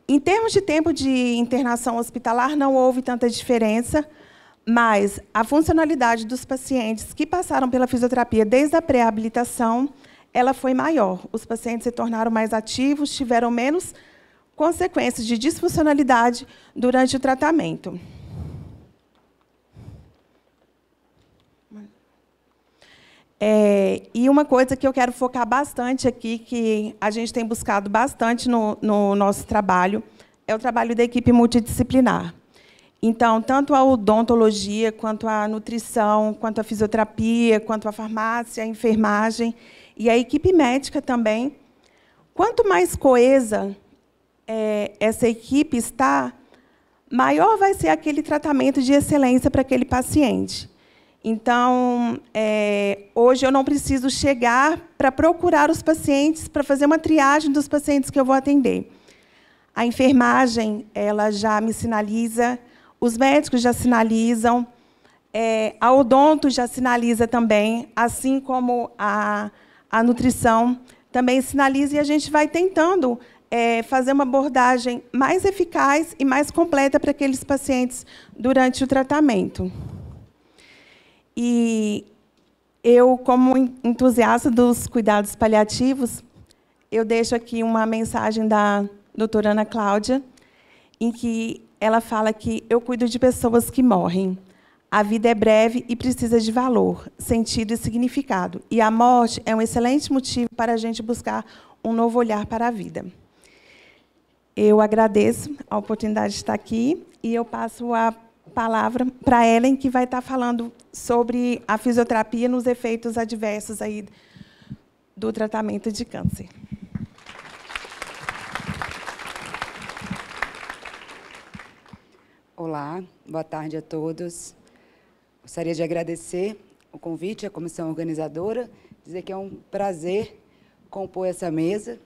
Em termos de tempo de internação hospitalar, não houve tanta diferença, mas a funcionalidade dos pacientes que passaram pela fisioterapia desde a pré-habilitação, ela foi maior. Os pacientes se tornaram mais ativos, tiveram menos consequências de disfuncionalidade durante o tratamento. E uma coisa que eu quero focar bastante aqui, que a gente tem buscado bastante no nosso trabalho, é o trabalho da equipe multidisciplinar. Então, tanto a odontologia, quanto a nutrição, quanto a fisioterapia, quanto a farmácia, a enfermagem e a equipe médica também. Quanto mais coesa essa equipe está, maior vai ser aquele tratamento de excelência para aquele paciente. Então, hoje eu não preciso chegar para procurar os pacientes, para fazer uma triagem dos pacientes que eu vou atender. A enfermagem ela já me sinaliza, os médicos já sinalizam, a odonto já sinaliza também, assim como a nutrição também sinaliza, e a gente vai tentando fazer uma abordagem mais eficaz e mais completa para aqueles pacientes durante o tratamento. E eu, como entusiasta dos cuidados paliativos, eu deixo aqui uma mensagem da doutora Ana Cláudia, em que ela fala que eu cuido de pessoas que morrem. A vida é breve e precisa de valor, sentido e significado. E a morte é um excelente motivo para a gente buscar um novo olhar para a vida. Eu agradeço a oportunidade de estar aqui e eu passo a palavra para a Ellen, que vai estar falando sobre a fisioterapia nos efeitos adversos aí do tratamento de câncer. Olá, boa tarde a todos. Gostaria de agradecer o convite à comissão organizadora, dizer que é um prazer compor essa mesa,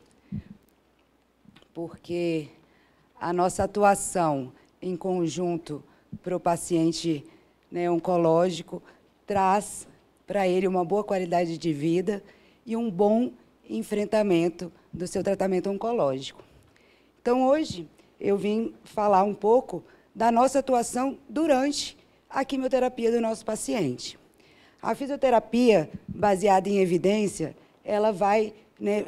porque a nossa atuação em conjunto para o paciente oncológico traz para ele uma boa qualidade de vida e um bom enfrentamento do seu tratamento oncológico. Então, hoje, eu vim falar um pouco da nossa atuação durante a quimioterapia do nosso paciente. A fisioterapia, baseada em evidência, ela vai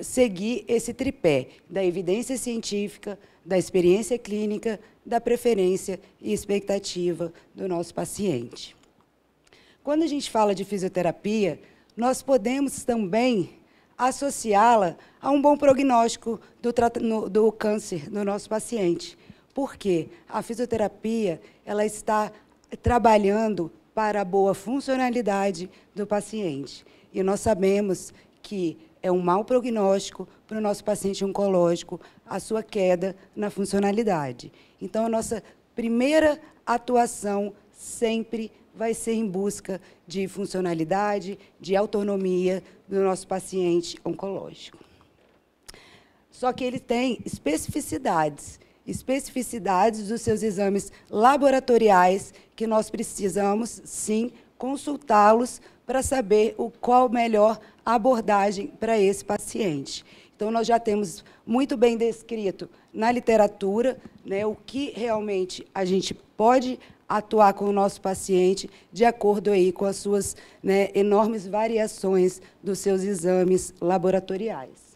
seguir esse tripé da evidência científica, da experiência clínica, da preferência e expectativa do nosso paciente. Quando a gente fala de fisioterapia, nós podemos também associá-la a um bom prognóstico do câncer do nosso paciente. Por quê? A fisioterapia ela está trabalhando para a boa funcionalidade do paciente. E nós sabemos que é um mau prognóstico para o nosso paciente oncológico a sua queda na funcionalidade. Então, a nossa primeira atuação sempre vai ser em busca de funcionalidade, de autonomia do nosso paciente oncológico. Só que ele tem especificidades dos seus exames laboratoriais que nós precisamos, sim, consultá-los para saber qual a melhor abordagem para esse paciente. Então, nós já temos muito bem descrito na literatura, né, o que realmente a gente pode atuar com o nosso paciente de acordo aí com as suas, né, enormes variações dos seus exames laboratoriais.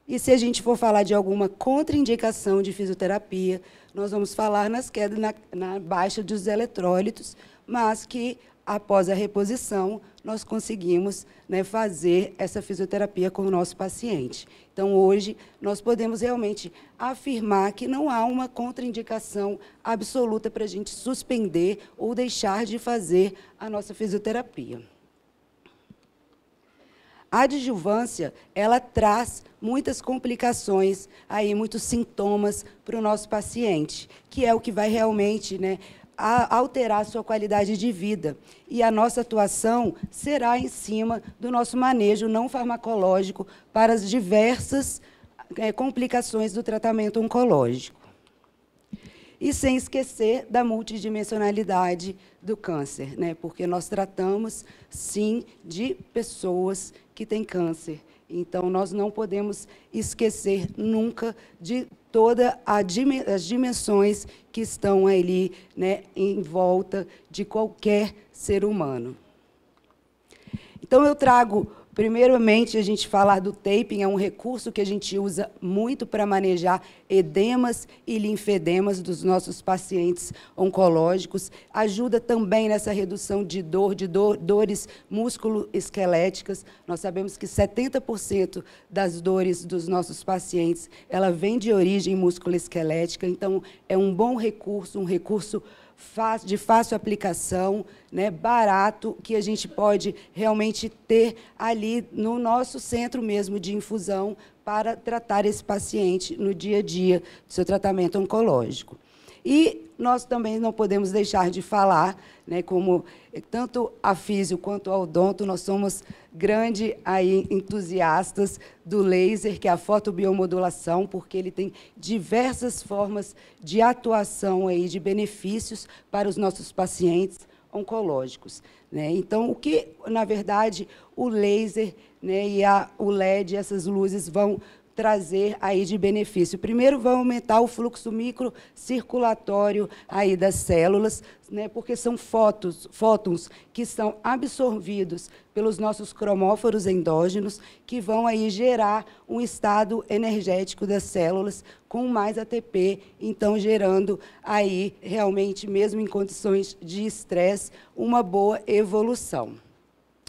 E se a gente for falar de alguma contraindicação de fisioterapia, nós vamos falar nas quedas, na baixa dos eletrólitos, mas que, após a reposição, nós conseguimos, né, fazer essa fisioterapia com o nosso paciente. Então, hoje, nós podemos realmente afirmar que não há uma contraindicação absoluta para a gente suspender ou deixar de fazer a nossa fisioterapia. A adjuvância, ela traz muitas complicações, aí, muitos sintomas para o nosso paciente, que é o que vai realmente, né, alterar a sua qualidade de vida. E a nossa atuação será em cima do nosso manejo não farmacológico para as diversas complicações do tratamento oncológico. E sem esquecer da multidimensionalidade do câncer, né? Porque nós tratamos, sim, de pessoas que têm câncer. Então, nós não podemos esquecer nunca de todas as dimensões que estão ali, né, em volta de qualquer ser humano. Então, eu trago, primeiramente, a gente falar do taping, é um recurso que a gente usa muito para manejar edemas e linfedemas dos nossos pacientes oncológicos. Ajuda também nessa redução de dores músculo-esqueléticas. Nós sabemos que 70% das dores dos nossos pacientes, ela vem de origem músculo-esquelética, então é um bom recurso, um recurso de fácil aplicação, né, barato, que a gente pode realmente ter ali no nosso centro mesmo de infusão para tratar esse paciente no dia a dia do seu tratamento oncológico. E nós também não podemos deixar de falar, né, como tanto a físio quanto a odonto, nós somos grandes entusiastas do laser, que é a fotobiomodulação, porque ele tem diversas formas de atuação, aí, de benefícios para os nossos pacientes oncológicos, né? Então, o que, na verdade, o laser, né, e o LED, essas luzes vão trazer aí de benefício. Primeiro, vão aumentar o fluxo microcirculatório aí das células, né, porque são fótons que são absorvidos pelos nossos cromóforos endógenos, que vão aí gerar um estado energético das células com mais ATP, então gerando aí realmente, mesmo em condições de estresse, uma boa evolução.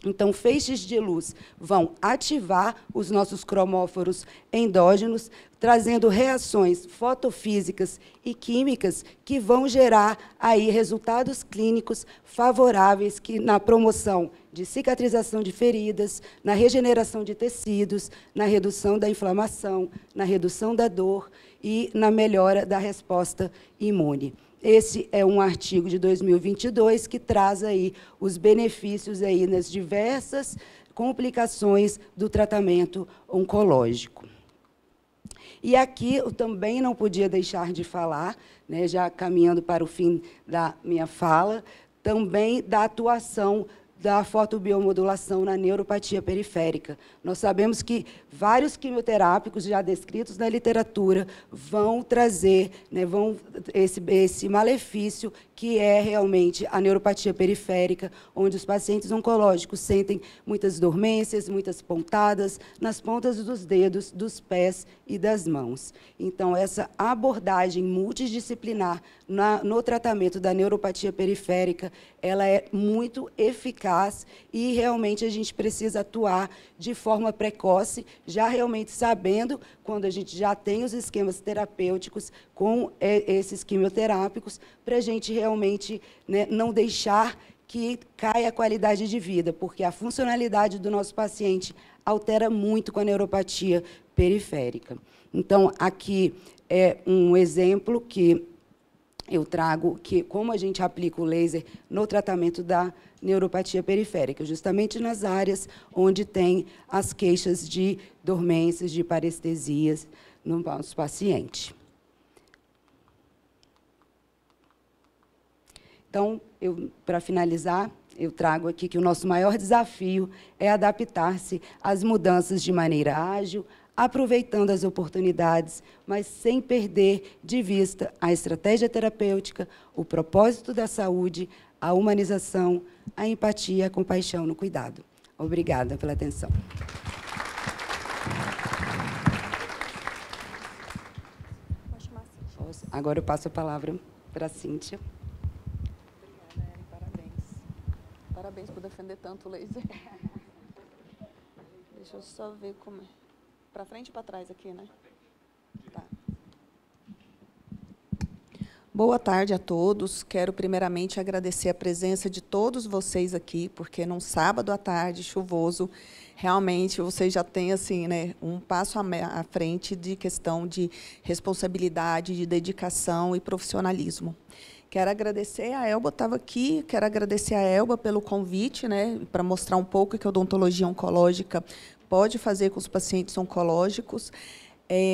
Então, feixes de luz vão ativar os nossos cromóforos endógenos, trazendo reações fotofísicas e químicas que vão gerar aí resultados clínicos favoráveis na promoção de cicatrização de feridas, na regeneração de tecidos, na redução da inflamação, na redução da dor e na melhora da resposta imune. Esse é um artigo de 2022 que traz aí os benefícios aí nas diversas complicações do tratamento oncológico. E aqui eu também não podia deixar de falar, né, já caminhando para o fim da minha fala, também da atuação da fotobiomodulação na neuropatia periférica. Nós sabemos que vários quimioterápicos já descritos na literatura vão trazer, né, esse malefício que é realmente a neuropatia periférica, onde os pacientes oncológicos sentem muitas dormências, muitas pontadas nas pontas dos dedos, dos pés e das mãos. Então, essa abordagem multidisciplinar no tratamento da neuropatia periférica, ela é muito eficaz eficaz e realmente a gente precisa atuar de forma precoce, já realmente sabendo quando a gente já tem os esquemas terapêuticos com esses quimioterápicos, para a gente realmente, né, não deixar que caia a qualidade de vida, porque a funcionalidade do nosso paciente altera muito com a neuropatia periférica. Então, aqui é um exemplo que eu trago, que como a gente aplica o laser no tratamento da neuropatia periférica, justamente nas áreas onde tem as queixas de dormências, de parestesias no nosso paciente. Então, para finalizar, eu trago aqui que o nosso maior desafio é adaptar-se às mudanças de maneira ágil, aproveitando as oportunidades, mas sem perder de vista a estratégia terapêutica, o propósito da saúde, a humanização, a empatia, a compaixão no cuidado. Obrigada pela atenção. Agora eu passo a palavra para a Cíntia. Obrigada, Eri. Parabéns. Parabéns por defender tanto o laser. Deixa eu só ver como é. Para frente e para trás aqui, né? Tá. Boa tarde a todos. Quero primeiramente agradecer a presença de todos vocês aqui, porque num sábado à tarde, chuvoso, realmente vocês já têm assim, né, um passo à frente de questão de responsabilidade, de dedicação e profissionalismo. Quero agradecer a Elba, estava aqui, quero agradecer a Elba pelo convite, né, para mostrar um pouco que a odontologia oncológica pode fazer com os pacientes oncológicos.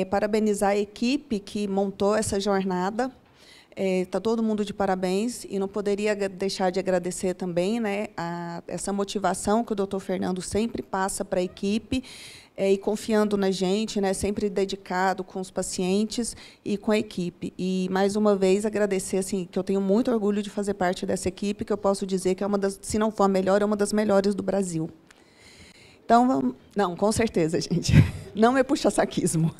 Parabenizar a equipe que montou essa jornada. Está todo mundo de parabéns, e não poderia deixar de agradecer também, né, essa motivação que o doutor Fernando sempre passa para a equipe, e confiando na gente, né, sempre dedicado com os pacientes e com a equipe. E, mais uma vez, agradecer, assim, que eu tenho muito orgulho de fazer parte dessa equipe, que eu posso dizer que é uma das, se não for a melhor, é uma das melhores do Brasil. Então, vamos... Não, com certeza, gente. Não é puxa-saquismo.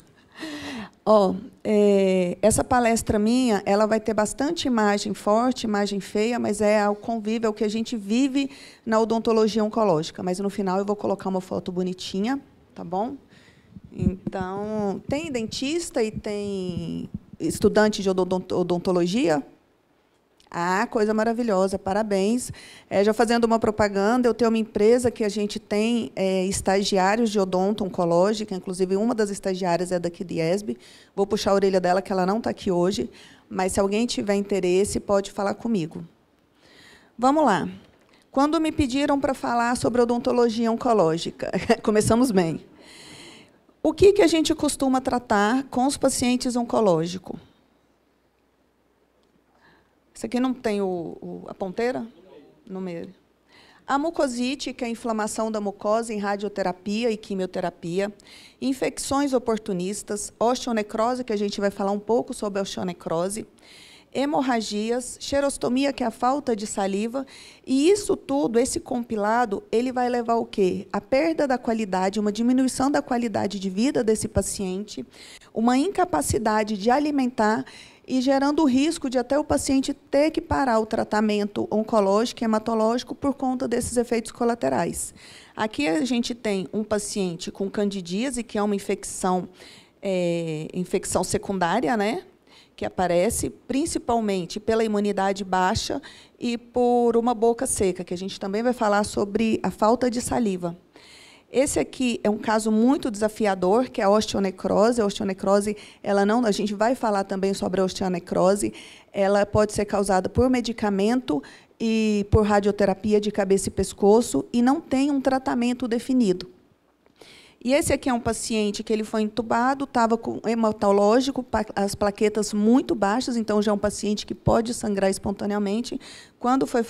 Essa palestra minha, ela vai ter bastante imagem forte, imagem feia, mas é o convívio, é o que a gente vive na odontologia oncológica. Mas, no final, eu vou colocar uma foto bonitinha, tá bom? Então, tem dentista e tem estudante de odontologia? Ah, coisa maravilhosa, parabéns. Já fazendo uma propaganda, eu tenho uma empresa que a gente tem estagiários de odonto oncológica, inclusive uma das estagiárias é daqui de ESB. Vou puxar a orelha dela, que ela não está aqui hoje, mas se alguém tiver interesse, pode falar comigo. Vamos lá. Quando me pediram para falar sobre odontologia oncológica, começamos bem. O que a gente costuma tratar com os pacientes oncológicos? Isso aqui não tem a ponteira? No meio. A mucosite, que é a inflamação da mucosa em radioterapia e quimioterapia. Infecções oportunistas. Osteonecrose, que a gente vai falar um pouco sobre a osteonecrose. Hemorragias. Xerostomia, que é a falta de saliva. E isso tudo, esse compilado, ele vai levar o quê? A perda da qualidade, uma diminuição da qualidade de vida desse paciente, uma incapacidade de alimentar, e gerando o risco de até o paciente ter que parar o tratamento oncológico e hematológico por conta desses efeitos colaterais. Aqui a gente tem um paciente com candidíase, que é uma infecção secundária, né, que aparece principalmente pela imunidade baixa e por uma boca seca, que a gente também vai falar sobre a falta de saliva. Esse aqui é um caso muito desafiador, que é a osteonecrose. A osteonecrose, a gente vai falar também sobre a osteonecrose. Ela pode ser causada por medicamento e por radioterapia de cabeça e pescoço, e não tem um tratamento definido. E esse aqui é um paciente que ele foi entubado, estava com hematológico, as plaquetas muito baixas, então já é um paciente que pode sangrar espontaneamente. Quando foi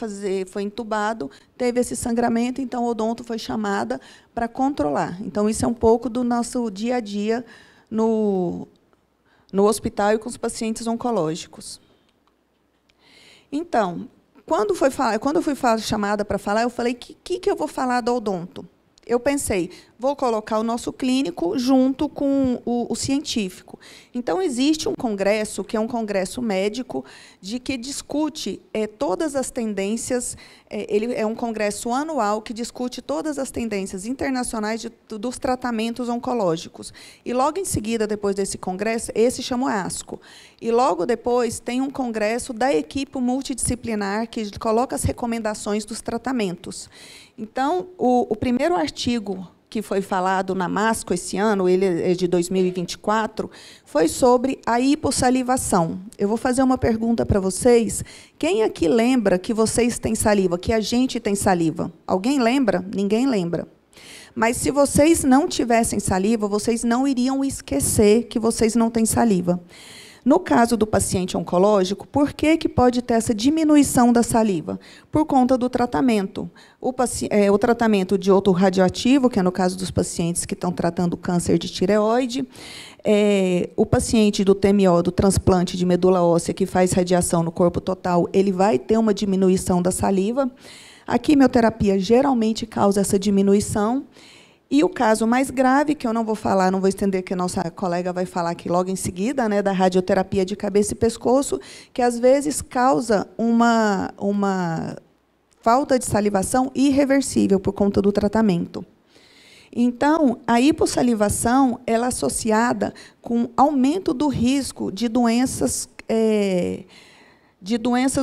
entubado, teve esse sangramento, então o odonto foi chamada para controlar. Então, isso é um pouco do nosso dia a dia no hospital e com os pacientes oncológicos. Então, quando eu fui chamada para falar, eu falei, o que eu vou falar do odonto? Eu pensei, vou colocar o nosso clínico junto com o científico. Então, existe um congresso, que é um congresso médico, de que discute todas as tendências, ele é um congresso anual que discute todas as tendências internacionais dos tratamentos oncológicos. E, logo em seguida, depois desse congresso, esse chama o ASCO. E, logo depois, tem um congresso da equipe multidisciplinar, que coloca as recomendações dos tratamentos. Então, o primeiro artigo que foi falado na MASCO esse ano, ele é de 2024, foi sobre a hipossalivação. Eu vou fazer uma pergunta para vocês. Quem aqui lembra que vocês têm saliva, que a gente tem saliva? Alguém lembra? Ninguém lembra. Mas, se vocês não tivessem saliva, vocês não iriam esquecer que vocês não têm saliva. No caso do paciente oncológico, por que pode ter essa diminuição da saliva? Por conta do tratamento. O tratamento de iodo radioativo, que é no caso dos pacientes que estão tratando câncer de tireoide, o paciente do TMO, do transplante de medula óssea, que faz radiação no corpo total, ele vai ter uma diminuição da saliva. A quimioterapia geralmente causa essa diminuição. E o caso mais grave, que eu não vou falar, não vou estender, que a nossa colega vai falar aqui logo em seguida, né, da radioterapia de cabeça e pescoço, que às vezes causa uma falta de salivação irreversível por conta do tratamento. Então, a hipossalivação ela é associada com aumento do risco de doenças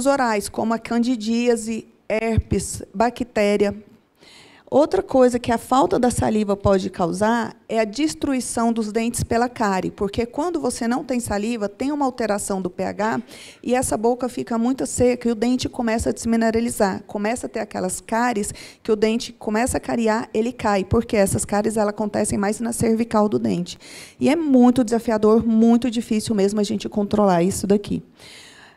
orais, como a candidíase, herpes, bactéria. Outra coisa que a falta da saliva pode causar é a destruição dos dentes pela cárie, porque quando você não tem saliva, tem uma alteração do pH e essa boca fica muito seca e o dente começa a desmineralizar. Começa a ter aquelas cáries que o dente começa a cariar, ele cai, porque essas cáries elas acontecem mais na cervical do dente. E é muito desafiador, muito difícil mesmo a gente controlar isso daqui.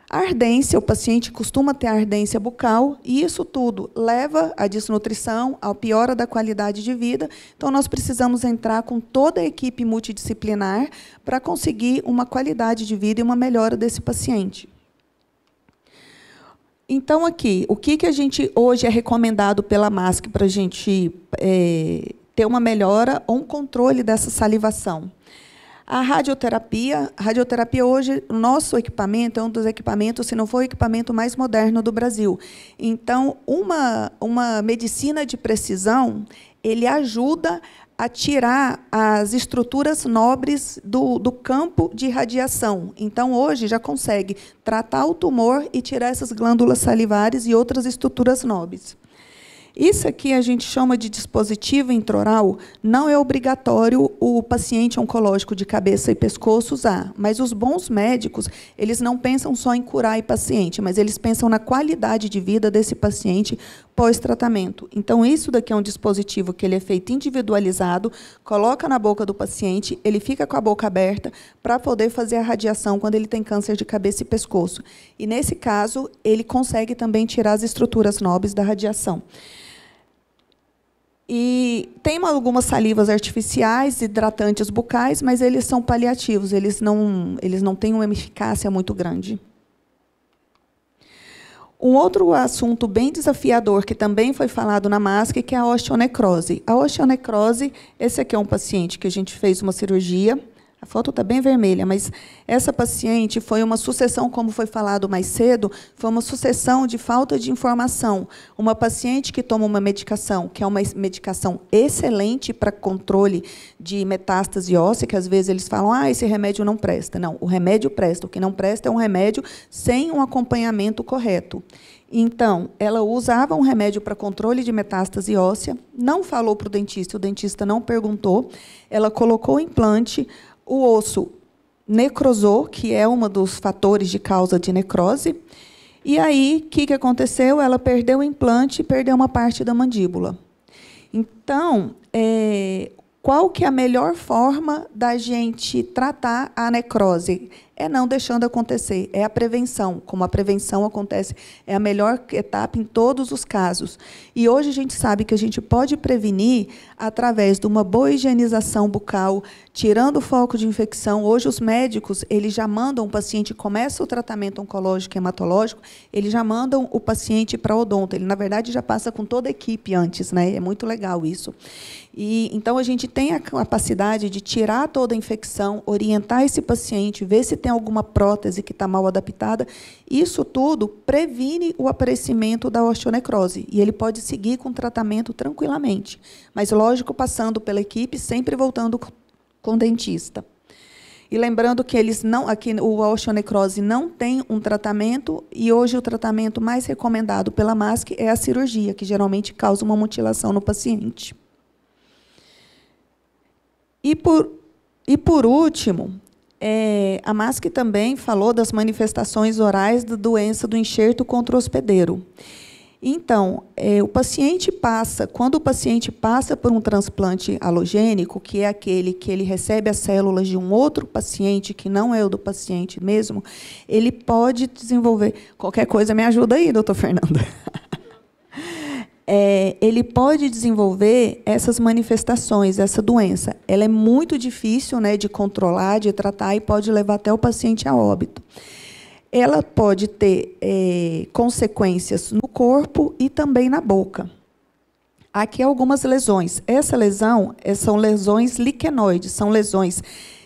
A ardência, o paciente costuma ter ardência bucal, e isso tudo leva à desnutrição, à piora da qualidade de vida. Então, nós precisamos entrar com toda a equipe multidisciplinar para conseguir uma qualidade de vida e uma melhora desse paciente. Então, aqui, o que a gente hoje é recomendado pela MASC para a gente ter uma melhora ou um controle dessa salivação? A radioterapia hoje, o nosso equipamento é um dos equipamentos, se não for o equipamento mais moderno do Brasil. Então, uma medicina de precisão, ele ajuda a tirar as estruturas nobres do campo de radiação. Então, hoje, já consegue tratar o tumor e tirar essas glândulas salivares e outras estruturas nobres. Isso aqui a gente chama de dispositivo intraoral. Não é obrigatório o paciente oncológico de cabeça e pescoço usar, mas os bons médicos, eles não pensam só em curar o paciente, mas eles pensam na qualidade de vida desse paciente pós-tratamento. Então, isso daqui é um dispositivo que ele é feito individualizado, coloca na boca do paciente, ele fica com a boca aberta para poder fazer a radiação quando ele tem câncer de cabeça e pescoço. E, nesse caso, ele consegue também tirar as estruturas nobres da radiação. E tem algumas salivas artificiais, hidratantes bucais, mas eles são paliativos, eles não têm uma eficácia muito grande. Um outro assunto bem desafiador, que também foi falado na MASC, que é a osteonecrose. A osteonecrose, esse aqui é um paciente que a gente fez uma cirurgia. A foto está bem vermelha, mas essa paciente foi uma sucessão, como foi falado mais cedo, foi uma sucessão de falta de informação. Uma paciente que toma uma medicação, que é uma medicação excelente para controle de metástase óssea, que às vezes eles falam, esse remédio não presta. Não, o remédio presta. O que não presta é um remédio sem um acompanhamento correto. Então, ela usava um remédio para controle de metástase óssea, não falou para o dentista não perguntou, ela colocou o implante, o osso necrosou, que é um dos fatores de causa de necrose. E aí, o que aconteceu? Ela perdeu o implante e perdeu uma parte da mandíbula. Então, qual que é a melhor forma da gente tratar a necrose? é não deixando acontecer, é a prevenção. Como a prevenção acontece, é a melhor etapa em todos os casos. E hoje a gente sabe que a gente pode prevenir através de uma boa higienização bucal, tirando o foco de infecção. Hoje os médicos, eles já mandam o paciente, começa o tratamento oncológico e hematológico, eles já mandam o paciente para odonto. Ele, na verdade, já passa com toda a equipe antes, né? É muito legal isso. E, então, a gente tem a capacidade de tirar toda a infecção, orientar esse paciente, ver se tem alguma prótese que está mal adaptada. Isso tudo previne o aparecimento da osteonecrose. E ele pode seguir com o tratamento tranquilamente. Mas, lógico, passando pela equipe, sempre voltando com o dentista. E lembrando que aqui a osteonecrose não tem um tratamento, e hoje o tratamento mais recomendado pela MASC é a cirurgia, que geralmente causa uma mutilação no paciente. E por último, a MASC também falou das manifestações orais da doença do enxerto contra-hospedeiro. Então, quando o paciente passa por um transplante alogênico, que é aquele que ele recebe as células de um outro paciente, que não é o do paciente mesmo, ele pode desenvolver... Qualquer coisa me ajuda aí, doutor Fernando. Ele pode desenvolver essas manifestações, essa doença. Ela é muito difícil, né, de controlar, de tratar, e pode levar até o paciente a óbito. Ela pode ter consequências no corpo e também na boca. Aqui algumas lesões. Essa lesão são lesões liquenoides, são lesões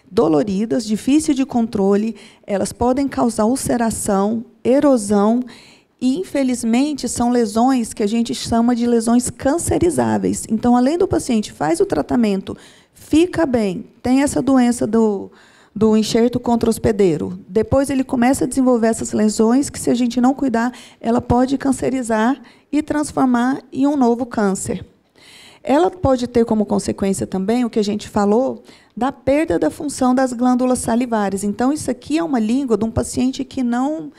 doloridas, difíceis de controle, elas podem causar ulceração, erosão, e, infelizmente, são lesões que a gente chama de lesões cancerizáveis. Então, além do paciente faz o tratamento, fica bem, tem essa doença do enxerto contra-hospedeiro, depois ele começa a desenvolver essas lesões que, se a gente não cuidar, ela pode cancerizar e transformar em um novo câncer. Ela pode ter como consequência também, o que a gente falou, da perda da função das glândulas salivares. Então, isso aqui é uma língua de um paciente que não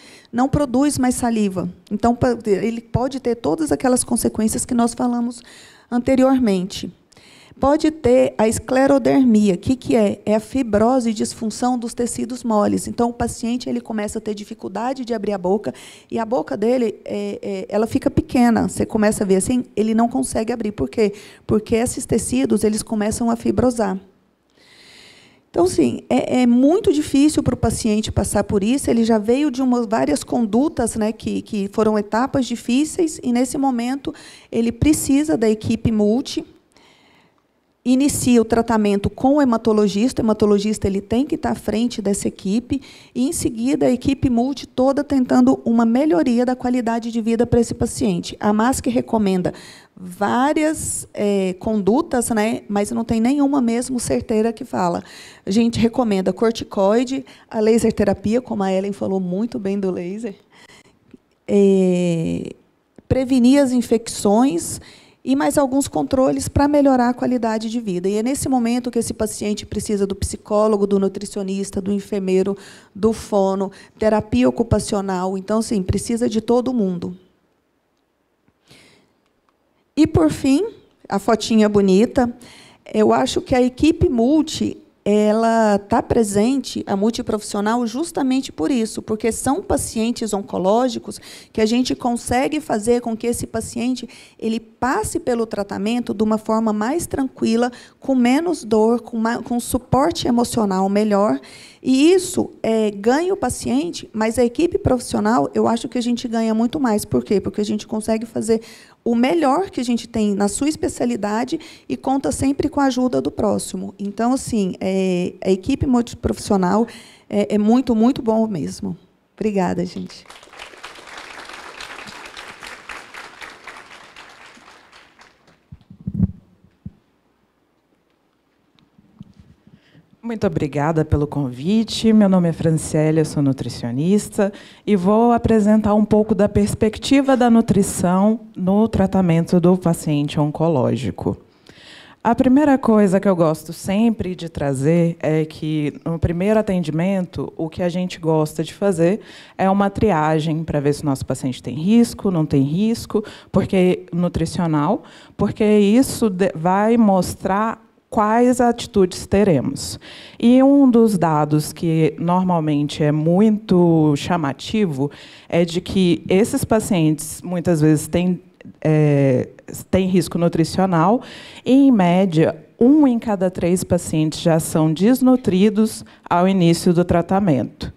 produz mais saliva. Então, ele pode ter todas aquelas consequências que nós falamos anteriormente. Pode ter a esclerodermia. O que é? É a fibrose e disfunção dos tecidos moles. Então, o paciente ele começa a ter dificuldade de abrir a boca, e a boca dele ela fica pequena. Você começa a ver assim, ele não consegue abrir. Por quê? Porque esses tecidos eles começam a fibrosar. Então, sim, é muito difícil para o paciente passar por isso. Ele já veio de várias condutas, né, que foram etapas difíceis, e, nesse momento, ele precisa da equipe multi. Inicia o tratamento com o hematologista ele tem que estar à frente dessa equipe, e, em seguida, a equipe multi toda tentando uma melhoria da qualidade de vida para esse paciente. A MASC recomenda várias condutas, né, mas não tem nenhuma mesmo certeira que fala. A gente recomenda corticoide, a laser terapia, como a Ellen falou muito bem do laser, prevenir as infecções, e mais alguns controles para melhorar a qualidade de vida. E é nesse momento que esse paciente precisa do psicólogo, do nutricionista, do enfermeiro, do fono, terapia ocupacional. Então, sim, precisa de todo mundo. E, por fim, a fotinha bonita. Eu acho que a equipe multi ela está presente, a multiprofissional, justamente por isso, porque são pacientes oncológicos que a gente consegue fazer com que esse paciente ele passe pelo tratamento de uma forma mais tranquila, com menos dor, com suporte emocional melhor. E isso ganha o paciente, mas a equipe profissional, eu acho que a gente ganha muito mais. Por quê? Porque a gente consegue fazer o melhor que a gente tem na sua especialidade e conta sempre com a ajuda do próximo. Então, assim, a equipe multiprofissional é muito, muito bom mesmo. Obrigada, gente. Muito obrigada pelo convite. Meu nome é Franciele, eu sou nutricionista e vou apresentar um pouco da perspectiva da nutrição no tratamento do paciente oncológico. A primeira coisa que eu gosto sempre de trazer é que, no primeiro atendimento, o que a gente gosta de fazer é uma triagem para ver se o nosso paciente tem risco, não tem risco, porque nutricional, porque isso vai mostrar quais atitudes teremos. E um dos dados que normalmente é muito chamativo é de que esses pacientes, muitas vezes, têm risco nutricional e, em média, 1 em cada 3 pacientes já são desnutridos ao início do tratamento.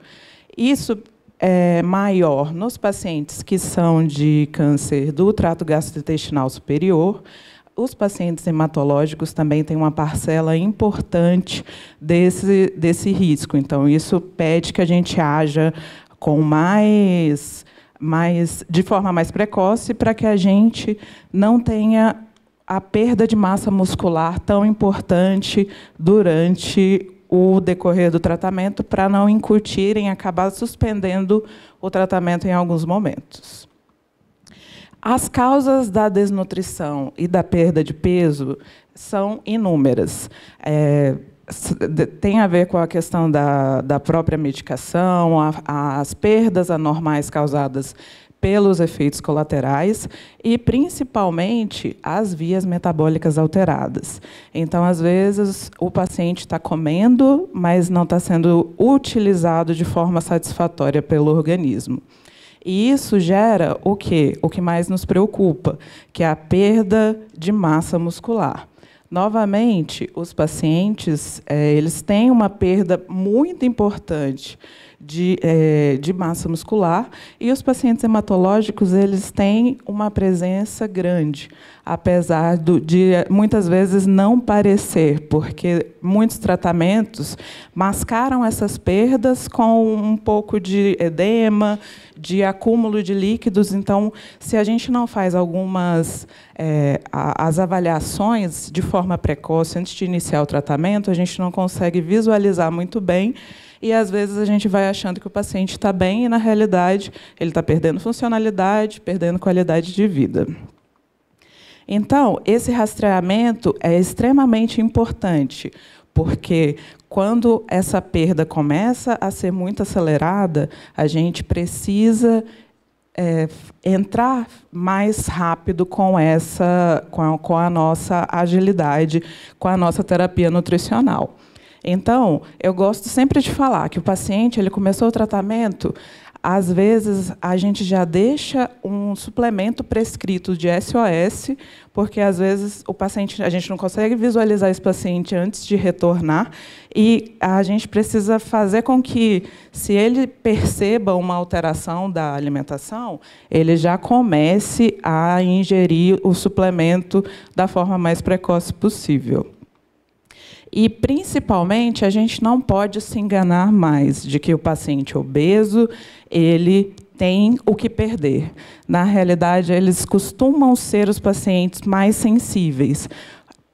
Isso é maior nos pacientes que são de câncer do trato gastrointestinal superior. Os pacientes hematológicos também têm uma parcela importante desse risco. Então, isso pede que a gente haja com de forma mais precoce, para que a gente não tenha a perda de massa muscular tão importante durante o decorrer do tratamento, para não incutirem, acabar suspendendo o tratamento em alguns momentos. As causas da desnutrição e da perda de peso são inúmeras. Tem a ver com a questão da própria medicação, as perdas anormais causadas pelos efeitos colaterais e, principalmente, as vias metabólicas alteradas. Então, às vezes, o paciente está comendo, mas não está sendo utilizado de forma satisfatória pelo organismo. E isso gera o quê? O que mais nos preocupa, que é a perda de massa muscular. Novamente, os pacientes eles têm uma perda muito importante de massa muscular, e os pacientes hematológicos eles têm uma presença grande, apesar de muitas vezes não parecer, porque muitos tratamentos mascaram essas perdas com um pouco de edema, de acúmulo de líquidos. Então, se a gente não faz as avaliações de forma precoce antes de iniciar o tratamento, a gente não consegue visualizar muito bem. E, às vezes, a gente vai achando que o paciente está bem e, na realidade, ele está perdendo funcionalidade, perdendo qualidade de vida. Então, esse rastreamento é extremamente importante, porque, quando essa perda começa a ser muito acelerada, a gente precisa entrar mais rápido com a nossa agilidade, com a nossa terapia nutricional. Então, eu gosto sempre de falar que o paciente ele começou o tratamento, às vezes a gente já deixa um suplemento prescrito de SOS, porque às vezes a gente não consegue visualizar esse paciente antes de retornar, e a gente precisa fazer com que, se ele perceba uma alteração da alimentação, ele já comece a ingerir o suplemento da forma mais precoce possível. E, principalmente, a gente não pode se enganar mais de que o paciente obeso ele tem o que perder. Na realidade, eles costumam ser os pacientes mais sensíveis.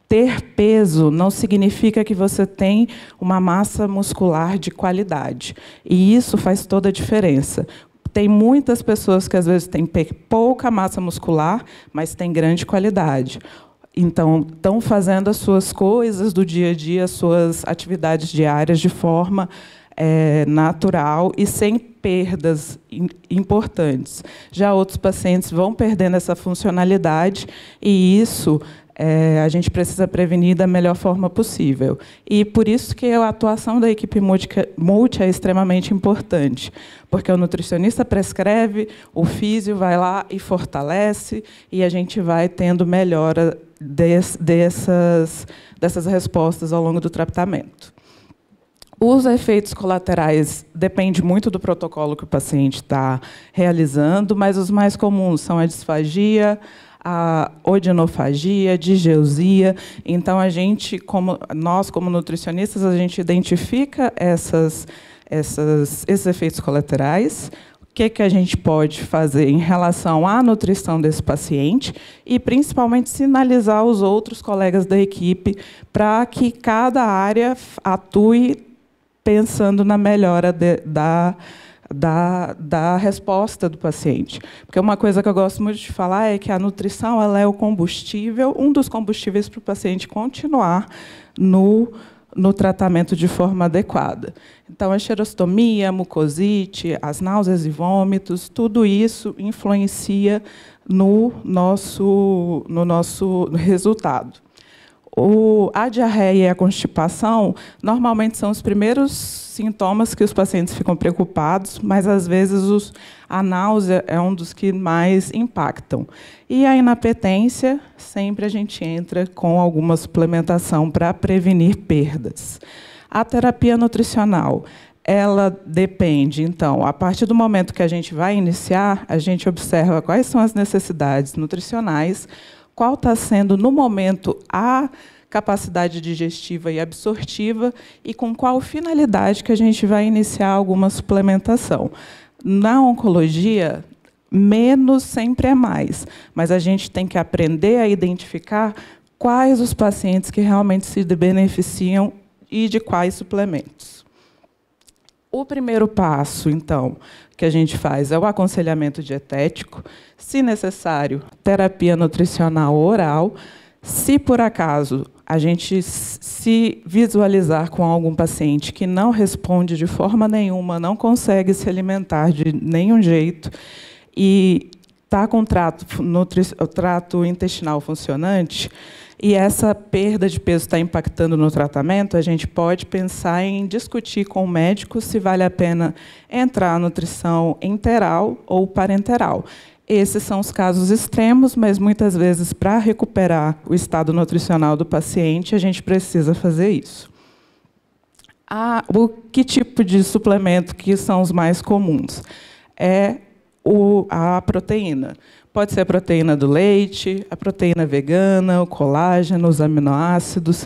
Ter peso não significa que você tem uma massa muscular de qualidade. E isso faz toda a diferença. Tem muitas pessoas que, às vezes, têm pouca massa muscular, mas têm grande qualidade. Então, estão fazendo as suas coisas do dia a dia, as suas atividades diárias de forma natural e sem perdas importantes. Já outros pacientes vão perdendo essa funcionalidade, e isso a gente precisa prevenir da melhor forma possível. E por isso que a atuação da equipe multi é extremamente importante, porque o nutricionista prescreve, o físio vai lá e fortalece, e a gente vai tendo melhora dessas respostas ao longo do tratamento. Os efeitos colaterais dependem muito do protocolo que o paciente está realizando, mas os mais comuns são a disfagia, a odinofagia, a digeusia. Então, nós, como nutricionistas, a gente identifica esses efeitos colaterais. O que a gente pode fazer em relação à nutrição desse paciente e, principalmente, sinalizar aos outros colegas da equipe para que cada área atue pensando na melhora da resposta do paciente. Porque uma coisa que eu gosto muito de falar é que a nutrição ela é o combustível, um dos combustíveis para o paciente continuar no tratamento de forma adequada. Então, a xerostomia, a mucosite, as náuseas e vômitos, tudo isso influencia no nosso resultado. A diarreia e a constipação normalmente são os primeiros sintomas que os pacientes ficam preocupados, mas às vezes a náusea é um dos que mais impactam. E a inapetência, sempre a gente entra com alguma suplementação para prevenir perdas. A terapia nutricional, ela depende, então, a partir do momento que a gente vai iniciar, a gente observa quais são as necessidades nutricionais, qual está sendo, no momento, a capacidade digestiva e absortiva e com qual finalidade que a gente vai iniciar alguma suplementação. Na oncologia, menos sempre é mais, mas a gente tem que aprender a identificar quais os pacientes que realmente se beneficiam e de quais suplementos. O primeiro passo, então, que a gente faz é o aconselhamento dietético, se necessário, terapia nutricional oral. Se, por acaso, a gente se visualizar com algum paciente que não responde de forma nenhuma, não consegue se alimentar de nenhum jeito e está com o trato intestinal funcionante, e essa perda de peso está impactando no tratamento, a gente pode pensar em discutir com o médico se vale a pena entrar a nutrição enteral ou parenteral. Esses são os casos extremos, mas muitas vezes, para recuperar o estado nutricional do paciente, a gente precisa fazer isso. Que tipo de suplemento que são os mais comuns? É a proteína. Pode ser a proteína do leite, a proteína vegana, o colágeno, os aminoácidos.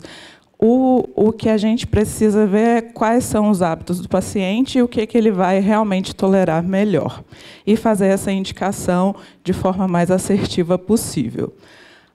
O que a gente precisa ver é quais são os hábitos do paciente e o que ele vai realmente tolerar melhor. E fazer essa indicação de forma mais assertiva possível.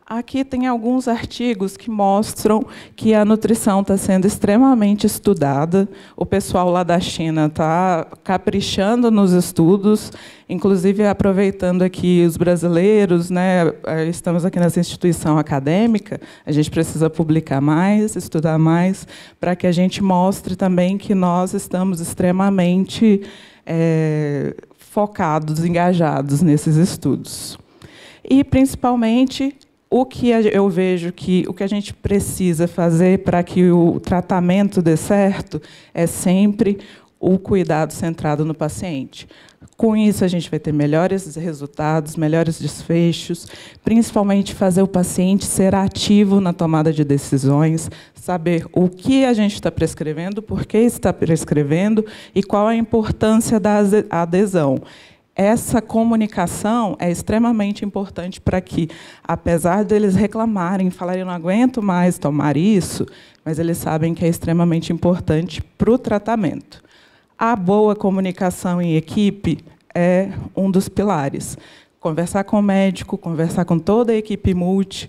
Aqui tem alguns artigos que mostram que a nutrição está sendo extremamente estudada. O pessoal lá da China está caprichando nos estudos, inclusive aproveitando aqui os brasileiros, né? Estamos aqui nessa instituição acadêmica, a gente precisa publicar mais, estudar mais, para que a gente mostre também que nós estamos extremamente focados, engajados nesses estudos. E, principalmente, o que eu vejo que o que a gente precisa fazer para que o tratamento dê certo é sempre o cuidado centrado no paciente. Com isso, a gente vai ter melhores resultados, melhores desfechos, principalmente fazer o paciente ser ativo na tomada de decisões, saber o que a gente está prescrevendo, por que está prescrevendo e qual a importância da adesão. Essa comunicação é extremamente importante para que, apesar deles reclamarem, falarem, não aguento mais tomar isso, mas eles sabem que é extremamente importante para o tratamento. A boa comunicação em equipe é um dos pilares. Conversar com o médico, conversar com toda a equipe multi,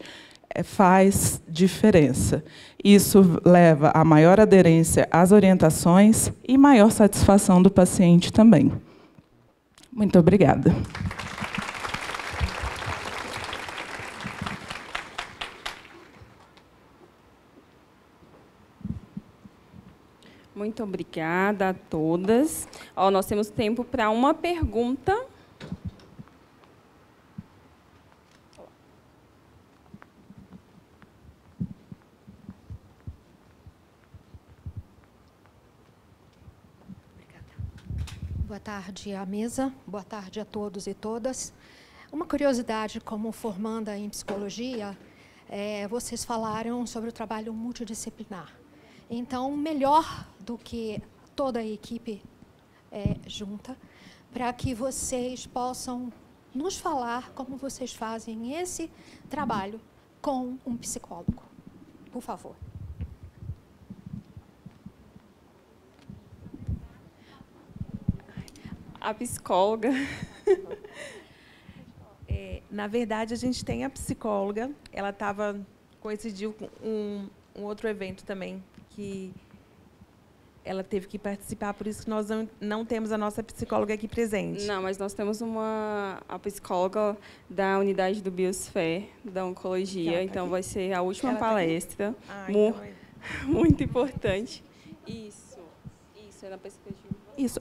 faz diferença. Isso leva a maior aderência às orientações e maior satisfação do paciente também. Muito obrigada. Muito obrigada a todas. Nós temos tempo para uma pergunta. Boa tarde à mesa, boa tarde a todos e todas. Uma curiosidade, como formanda em psicologia, vocês falaram sobre o trabalho multidisciplinar. Então, melhor do que toda a equipe junta, para que vocês possam nos falar como vocês fazem esse trabalho com um psicólogo. Por favor. A psicóloga. Na verdade, a gente tem a psicóloga. Ela coincidiu com um outro evento também, que ela teve que participar, por isso que nós não temos a nossa psicóloga aqui presente. Não, mas nós temos a psicóloga da unidade do Biosfera, da oncologia, então vai ser a última palestra. Muito importante. Isso é na perspectiva. Isso.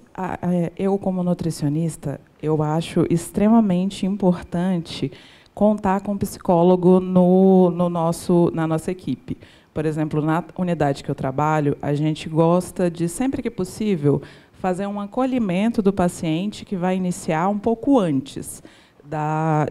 Eu, como nutricionista, eu acho extremamente importante contar com psicólogo na nossa equipe. Por exemplo, na unidade que eu trabalho, a gente gosta de, sempre que possível, fazer um acolhimento do paciente que vai iniciar um pouco antes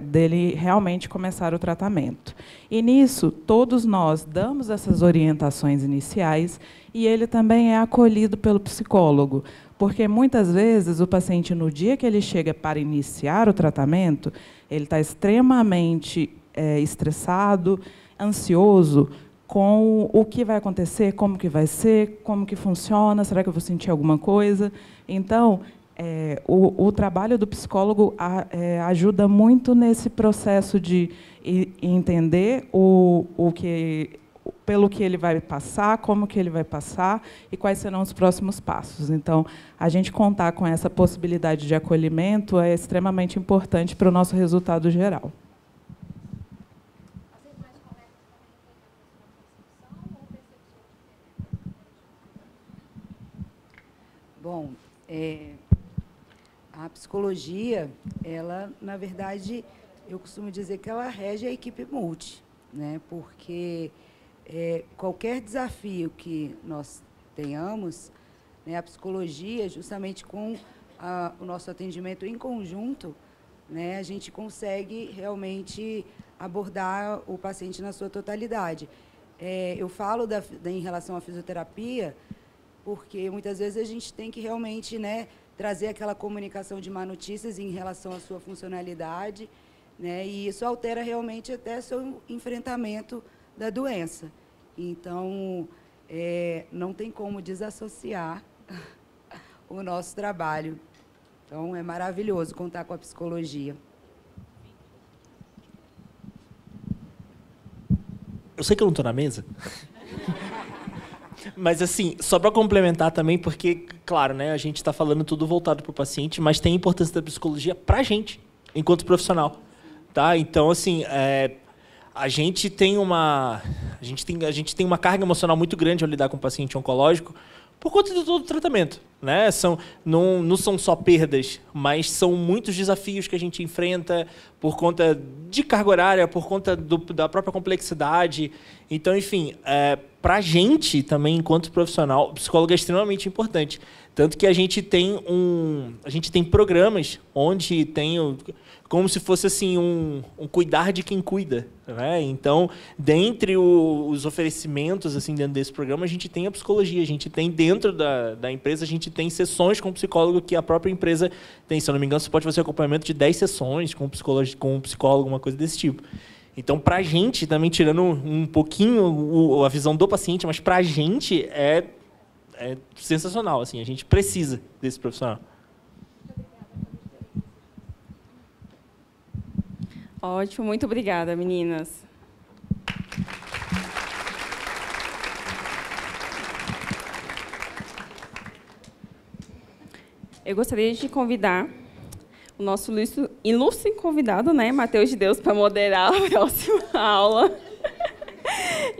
dele realmente começar o tratamento. E, nisso, todos nós damos essas orientações iniciais e ele também é acolhido pelo psicólogo, porque, muitas vezes, o paciente, no dia que ele chega para iniciar o tratamento, ele está extremamente estressado, ansioso, com o que vai acontecer, como que vai ser, como que funciona, será que eu vou sentir alguma coisa? Então, o trabalho do psicólogo ajuda muito nesse processo de entender pelo que ele vai passar, como que ele vai passar e quais serão os próximos passos. Então, a gente contar com essa possibilidade de acolhimento é extremamente importante para o nosso resultado geral. Bom, a psicologia, ela, na verdade, eu costumo dizer que ela rege a equipe multi, né? Porque qualquer desafio que nós tenhamos, né, a psicologia, justamente com o nosso atendimento em conjunto, né, a gente consegue realmente abordar o paciente na sua totalidade. Eu falo em relação à fisioterapia, porque muitas vezes a gente tem que realmente, né, trazer aquela comunicação de má notícias em relação à sua funcionalidade, né, e isso altera realmente até seu enfrentamento da doença. Então, não tem como desassociar o nosso trabalho. Então, é maravilhoso contar com a psicologia. Eu sei que eu não estou na mesa. Mas, assim, só para complementar também, porque, claro, né, a gente está falando tudo voltado para o paciente, mas tem a importância da psicologia para a gente, enquanto profissional. Tá? Então, assim, a gente tem uma carga emocional muito grande ao lidar com o paciente oncológico por conta de todo o tratamento, né? Não são só perdas, mas são muitos desafios que a gente enfrenta por conta de carga horária, por conta da própria complexidade. Então, enfim, para a gente também, enquanto profissional, o psicólogo é extremamente importante. Tanto que a gente tem programas onde tem como se fosse assim um cuidar de quem cuida, né? Então, dentre os oferecimentos assim dentro desse programa, a gente tem a psicologia, a gente tem dentro da empresa, a gente tem sessões com psicólogo que a própria empresa tem. Se eu não me engano, você pode fazer acompanhamento de 10 sessões com um psicólogo, uma coisa desse tipo. Então, para a gente, também tirando um pouquinho a visão do paciente, mas para a gente é sensacional, assim, a gente precisa desse profissional. Ótimo, muito obrigada, meninas. Eu gostaria de convidar o nosso ilustre convidado, né, Matheus de Deus, para moderar a próxima aula.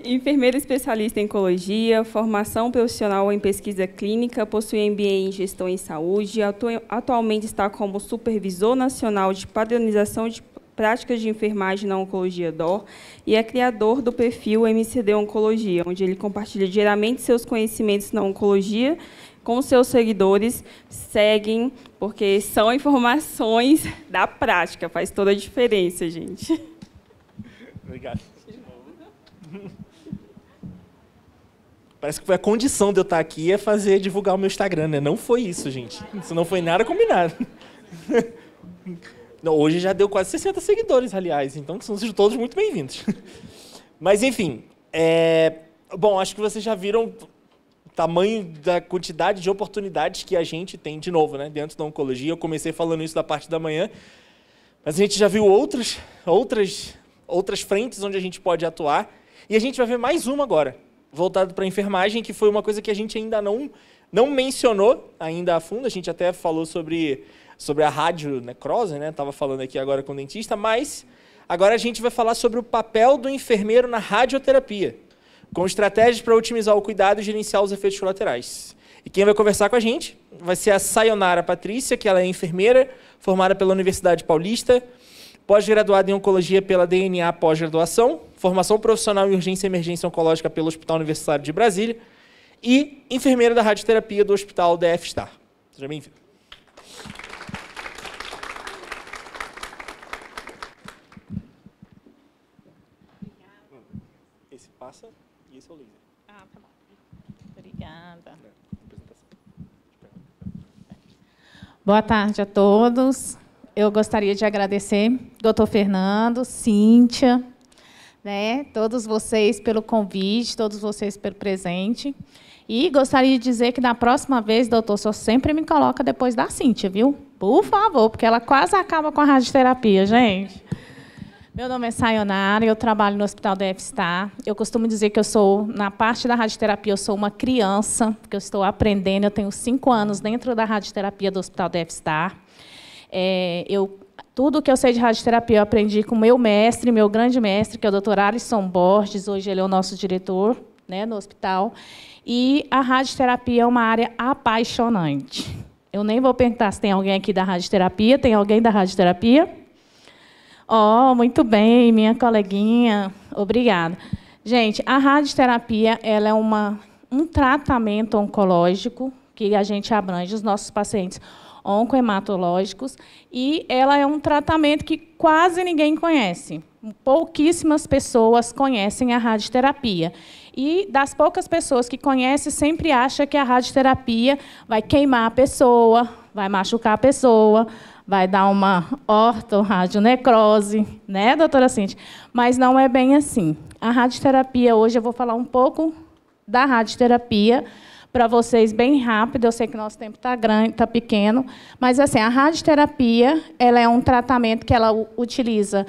Enfermeiro especialista em oncologia, formação profissional em pesquisa clínica, possui MBA em gestão em saúde, atualmente está como supervisor nacional de padronização de práticas de enfermagem na Oncologia DOR e é criador do perfil MCD Oncologia, onde ele compartilha diariamente seus conhecimentos na oncologia com seus seguidores. Seguem, porque são informações da prática, faz toda a diferença, gente. Obrigado. Parece que foi a condição de eu estar aqui divulgar o meu Instagram, né? Não foi isso, gente. Isso não foi nada combinado. Não, hoje já deu quase 60 seguidores, aliás, então são todos muito bem-vindos. Mas, enfim, bom, acho que vocês já viram o tamanho da quantidade de oportunidades que a gente tem, de novo, né, dentro da oncologia. Eu comecei falando isso da parte da manhã, mas a gente já viu outras frentes onde a gente pode atuar, e a gente vai ver mais uma agora, voltado para a enfermagem, que foi uma coisa que a gente ainda não mencionou ainda a fundo. A gente até falou sobre a radionecrose, né? Estava falando aqui agora com o dentista, mas agora a gente vai falar sobre o papel do enfermeiro na radioterapia, com estratégias para otimizar o cuidado e gerenciar os efeitos colaterais. E quem vai conversar com a gente vai ser a Sayonara Patrícia, que ela é enfermeira, formada pela Universidade Paulista, pós-graduado em Oncologia pela DNA Pós-Graduação, formação profissional em Urgência e Emergência Oncológica pelo Hospital Universitário de Brasília e enfermeira da radioterapia do Hospital DF-Star. Seja bem-vindo. Esse passa e esse é o laser. Ah, tá bom. Obrigada. Boa tarde a todos. Eu gostaria de agradecer Dr. Fernando, Cíntia, né, todos vocês pelo convite, todos vocês pelo presente. E gostaria de dizer que, da próxima vez, doutor, o senhor sempre me coloca depois da Cíntia, viu? Por favor, porque ela quase acaba com a radioterapia, gente. Meu nome é Sayonara, eu trabalho no Hospital DF-Star. Eu costumo dizer que eu sou, na parte da radioterapia, eu sou uma criança, porque eu estou aprendendo, eu tenho 5 anos dentro da radioterapia do Hospital DF-Star. Tudo que eu sei de radioterapia eu aprendi com o meu mestre, meu grande mestre, que é o Dr. Alisson Borges, hoje ele é o nosso diretor, né, no hospital. E a radioterapia é uma área apaixonante. Eu nem vou perguntar se tem alguém aqui da radioterapia. Tem alguém da radioterapia? Oh, muito bem, minha coleguinha. Obrigada. Gente, a radioterapia ela é um tratamento oncológico que a gente abrange os nossos pacientes oncohematológicos, e ela é um tratamento que quase ninguém conhece. Pouquíssimas pessoas conhecem a radioterapia. E, das poucas pessoas que conhecem, sempre acha que a radioterapia vai queimar a pessoa, vai machucar a pessoa, vai dar uma ortorradionecrose, né, doutora Cíntia? Mas não é bem assim. A radioterapia, hoje eu vou falar um pouco da radioterapia, para vocês bem rápido. Eu sei que nosso tempo está grande, está pequeno, mas assim, a radioterapia ela é um tratamento que ela utiliza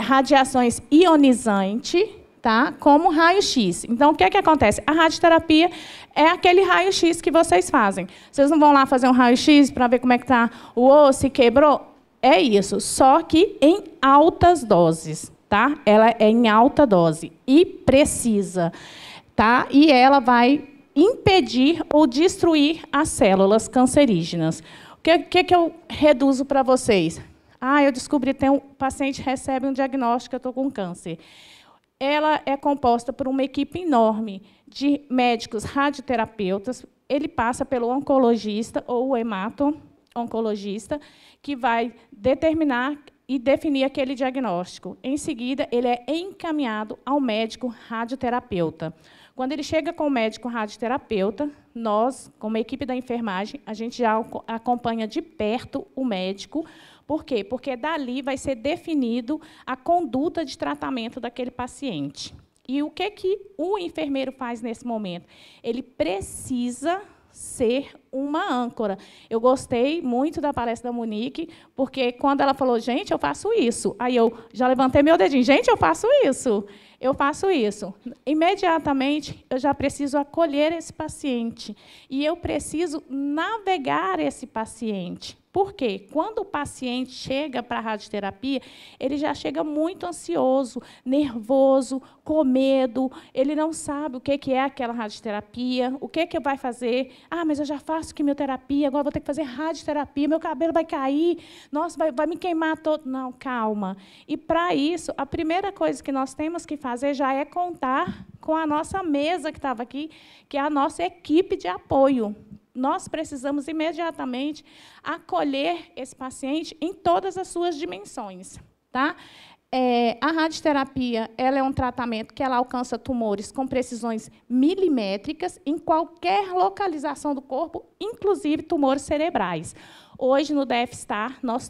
radiações ionizantes, tá? Como raio-x. Então, o que acontece? A radioterapia é aquele raio-x que vocês fazem. Vocês não vão lá fazer um raio-x para ver como é que está o osso, se quebrou? É isso, só que em altas doses, tá? Ela é em alta dose e precisa, tá? E ela vai impedir ou destruir as células cancerígenas. O que eu reduzo para vocês? Eu descobri que um paciente recebe um diagnóstico, eu estou com câncer. Ela é composta por uma equipe enorme de médicos radioterapeutas. Ele passa pelo oncologista ou o hemato-oncologista, que vai determinar e definir aquele diagnóstico. Em seguida, ele é encaminhado ao médico radioterapeuta. Quando ele chega com o médico radioterapeuta, nós, como equipe da enfermagem, a gente já acompanha de perto o médico. Por quê? Porque dali vai ser definido a conduta de tratamento daquele paciente. E o que o enfermeiro faz nesse momento? Ele precisa ser uma âncora. Eu gostei muito da palestra da Monique, porque quando ela falou, gente, eu faço isso, aí eu já levantei meu dedinho, gente, eu faço isso. Eu faço isso. Imediatamente, eu já preciso acolher esse paciente. E eu preciso navegar esse paciente. Por quê? Quando o paciente chega para a radioterapia, ele já chega muito ansioso, nervoso, com medo, ele não sabe o que é aquela radioterapia, o que vai fazer. Mas eu já faço quimioterapia, agora vou ter que fazer radioterapia, meu cabelo vai cair, nossa, vai me queimar todo. Não, calma. E, para isso, a primeira coisa que nós temos que fazer já é contar com a nossa mesa que estava aqui, que é a nossa equipe de apoio. Nós precisamos imediatamente acolher esse paciente em todas as suas dimensões, tá? A radioterapia ela é um tratamento que ela alcança tumores com precisões milimétricas em qualquer localização do corpo, inclusive tumores cerebrais. Hoje, no DF-Star, nós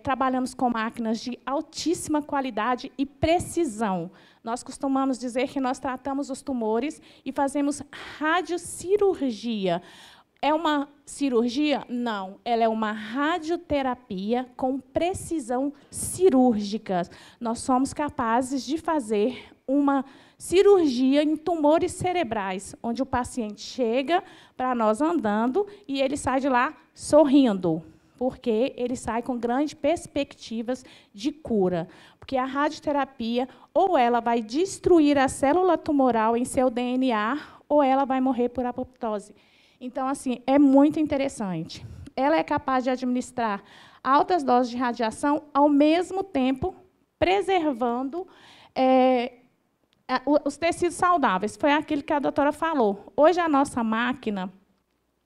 trabalhamos com máquinas de altíssima qualidade e precisão. Nós costumamos dizer que nós tratamos os tumores e fazemos radiocirurgia. É uma cirurgia? Não. Ela é uma radioterapia com precisão cirúrgica. Nós somos capazes de fazer uma cirurgia em tumores cerebrais, onde o paciente chega para nós andando e ele sai de lá sorrindo, porque ele sai com grandes perspectivas de cura. Porque a radioterapia, ou ela vai destruir a célula tumoral em seu DNA, ou ela vai morrer por apoptose. Então, assim, é muito interessante. ela é capaz de administrar altas doses de radiação, ao mesmo tempo preservando os tecidos saudáveis. Foi aquilo que a doutora falou. Hoje, a nossa máquina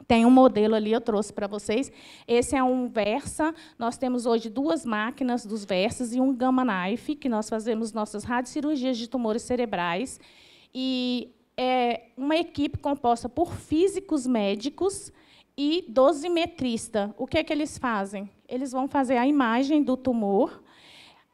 tem um modelo ali, eu trouxe para vocês. Esse é um Versa. Nós temos hoje 2 máquinas dos Versas e um Gamma Knife, que nós fazemos nossas radiocirurgias de tumores cerebrais. E é uma equipe composta por físicos médicos e dosimetrista. O que é que eles fazem? Eles vão fazer a imagem do tumor.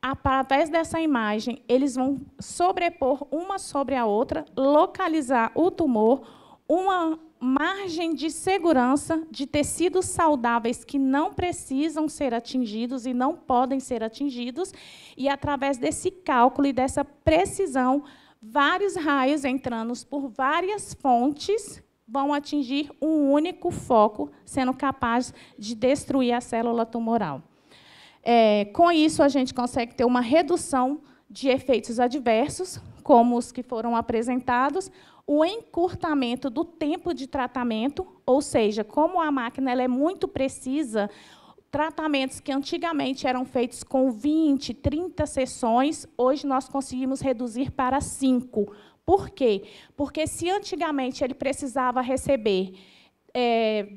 Através dessa imagem, eles vão sobrepor uma sobre a outra, localizar o tumor, uma margem de segurança de tecidos saudáveis que não precisam ser atingidos e não podem ser atingidos, e, através desse cálculo e dessa precisão, vários raios entrando por várias fontes vão atingir um único foco, sendo capaz de destruir a célula tumoral. Com isso, a gente consegue ter uma redução de efeitos adversos, como os que foram apresentados, o encurtamento do tempo de tratamento, ou seja, como a máquina ela é muito precisa, tratamentos que antigamente eram feitos com 20, 30 sessões, hoje nós conseguimos reduzir para 5. Por quê? Porque se antigamente ele precisava receber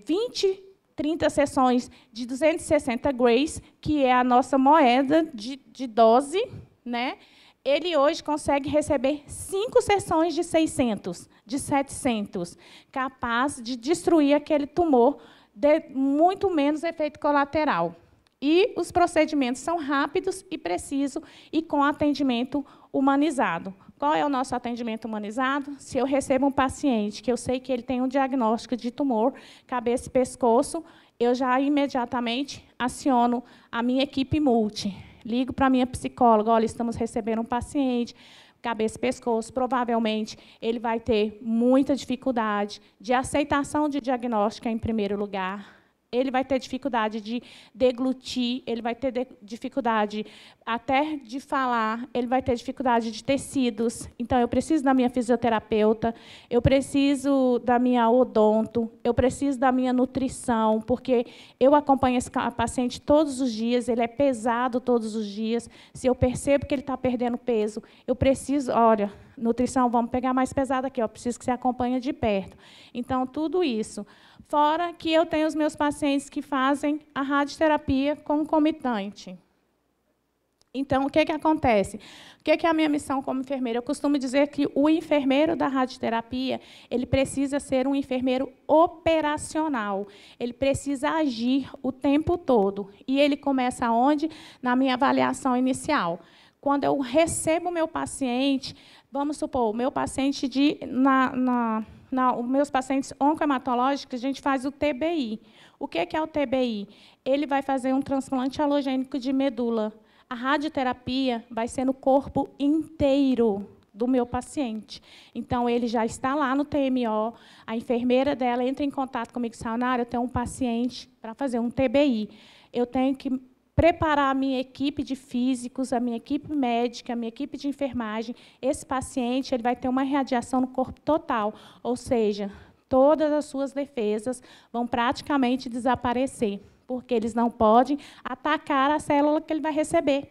20, 30 sessões de 260 grays, que é a nossa moeda de dose, né? Ele hoje consegue receber 5 sessões de 600, de 700, capaz de destruir aquele tumor de muito menos efeito colateral. E os procedimentos são rápidos e precisos e com atendimento humanizado. Qual é o nosso atendimento humanizado? Se eu recebo um paciente que eu sei que ele tem um diagnóstico de tumor, cabeça e pescoço, eu já imediatamente aciono a minha equipe multi. Ligo para a minha psicóloga, olha, estamos recebendo um paciente, cabeça e pescoço, provavelmente ele vai ter muita dificuldade de aceitação de diagnóstico em primeiro lugar. Ele vai ter dificuldade de deglutir, ele vai ter dificuldade até de falar, ele vai ter dificuldade de tecidos. Então, eu preciso da minha fisioterapeuta, eu preciso da minha odonto, eu preciso da minha nutrição, porque eu acompanho esse paciente todos os dias, ele é pesado todos os dias. Se eu percebo que ele está perdendo peso, eu preciso, olha, nutrição, vamos pegar mais pesado aqui, eu preciso que você acompanhe de perto. Então, tudo isso. Fora que eu tenho os meus pacientes que fazem a radioterapia concomitante. Então, o que acontece? O que é a minha missão como enfermeira? Eu costumo dizer que o enfermeiro da radioterapia, ele precisa ser um enfermeiro operacional. Ele precisa agir o tempo todo. E ele começa onde? Na minha avaliação inicial. Quando eu recebo o meu paciente, vamos supor, o meu paciente os meus pacientes oncohematológicos, a gente faz o TBI. O que é o TBI? Ele vai fazer um transplante halogênico de medula. A radioterapia vai ser no corpo inteiro do meu paciente. Então, ele já está lá no TMO, a enfermeira dela entra em contato comigo e diz, Sayonara, eu tenho um paciente para fazer um TBI. Eu tenho que preparar a minha equipe de físicos, a minha equipe médica, a minha equipe de enfermagem. Esse paciente ele vai ter uma radiação no corpo total, ou seja, todas as suas defesas vão praticamente desaparecer, porque eles não podem atacar a célula que ele vai receber.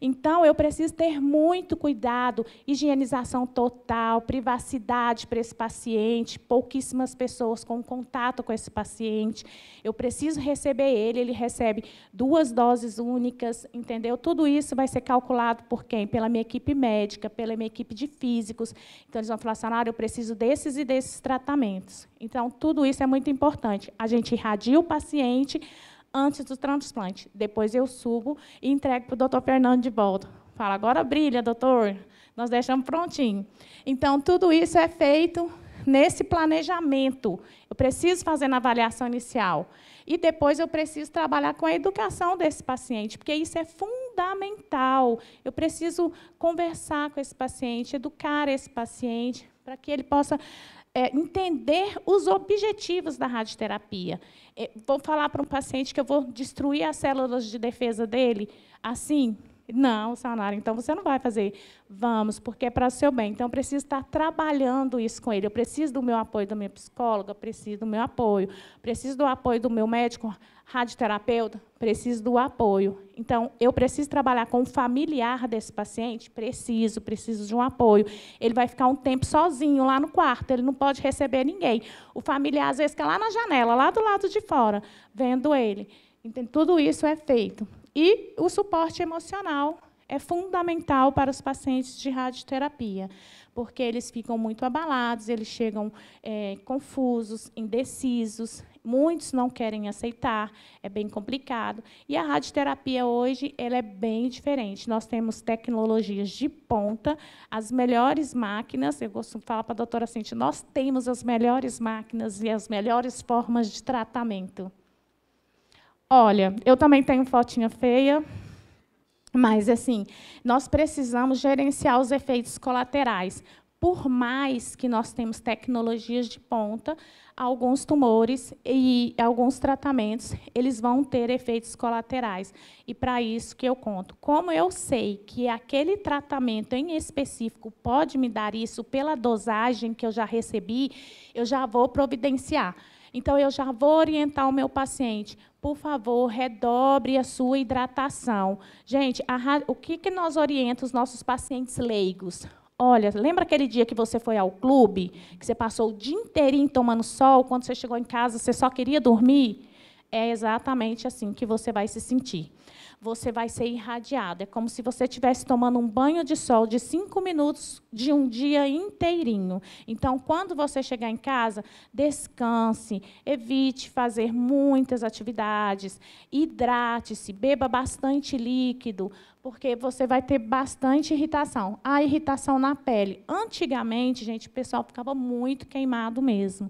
Então, eu preciso ter muito cuidado, higienização total, privacidade para esse paciente, pouquíssimas pessoas com contato com esse paciente. Eu preciso receber ele recebe 2 doses únicas, entendeu? Tudo isso vai ser calculado por quem? Pela minha equipe médica, pela minha equipe de físicos. Então, eles vão falar, Sayonara, eu preciso desses e desses tratamentos. Então, tudo isso é muito importante. A gente irradia o paciente antes do transplante. Depois eu subo e entrego para o doutor Fernando de volta. Fala, agora brilha, doutor. Nós deixamos prontinho. Então, tudo isso é feito nesse planejamento. Eu preciso fazer na avaliação inicial. E depois eu preciso trabalhar com a educação desse paciente, porque isso é fundamental. Eu preciso conversar com esse paciente, educar esse paciente, para que ele possa entender os objetivos da radioterapia. Vou falar para um paciente que eu vou destruir as células de defesa dele, assim, Não, Sayonara, então você não vai fazer. Vamos, porque é para o seu bem. Então, eu preciso estar trabalhando isso com ele. Eu preciso do meu apoio da minha psicóloga, preciso do meu apoio. Preciso do apoio do meu médico, radioterapeuta, preciso do apoio. Então, eu preciso trabalhar com o familiar desse paciente? Preciso de um apoio. Ele vai ficar um tempo sozinho lá no quarto, ele não pode receber ninguém. O familiar, às vezes, fica lá na janela, lá do lado de fora, vendo ele. Então, tudo isso é feito. E o suporte emocional é fundamental para os pacientes de radioterapia, porque eles ficam muito abalados, eles chegam confusos, indecisos, muitos não querem aceitar, é bem complicado. E a radioterapia hoje ela é bem diferente. Nós temos tecnologias de ponta, as melhores máquinas, eu costumo falar para a doutora Cintia, nós temos as melhores máquinas e as melhores formas de tratamento. Olha, eu também tenho fotinha feia, mas, assim, nós precisamos gerenciar os efeitos colaterais. Por mais que nós temos tecnologias de ponta, alguns tumores e alguns tratamentos, eles vão ter efeitos colaterais. E, para isso que eu conto. Como eu sei que aquele tratamento em específico pode me dar isso pela dosagem que eu já recebi, eu já vou providenciar. Então, eu já vou orientar o meu paciente. Por favor, redobre a sua hidratação. Gente, o que nós orientamos os nossos pacientes leigos? Olha, lembra aquele dia que você foi ao clube, que você passou o dia inteirinho tomando sol, quando você chegou em casa, você só queria dormir? É exatamente assim que você vai se sentir. Você vai ser irradiado. É como se você estivesse tomando um banho de sol de 5 minutos de um dia inteirinho. Então, quando você chegar em casa, descanse, evite fazer muitas atividades, hidrate-se, beba bastante líquido, porque você vai ter bastante irritação. A irritação na pele. Antigamente, gente, o pessoal ficava muito queimado mesmo.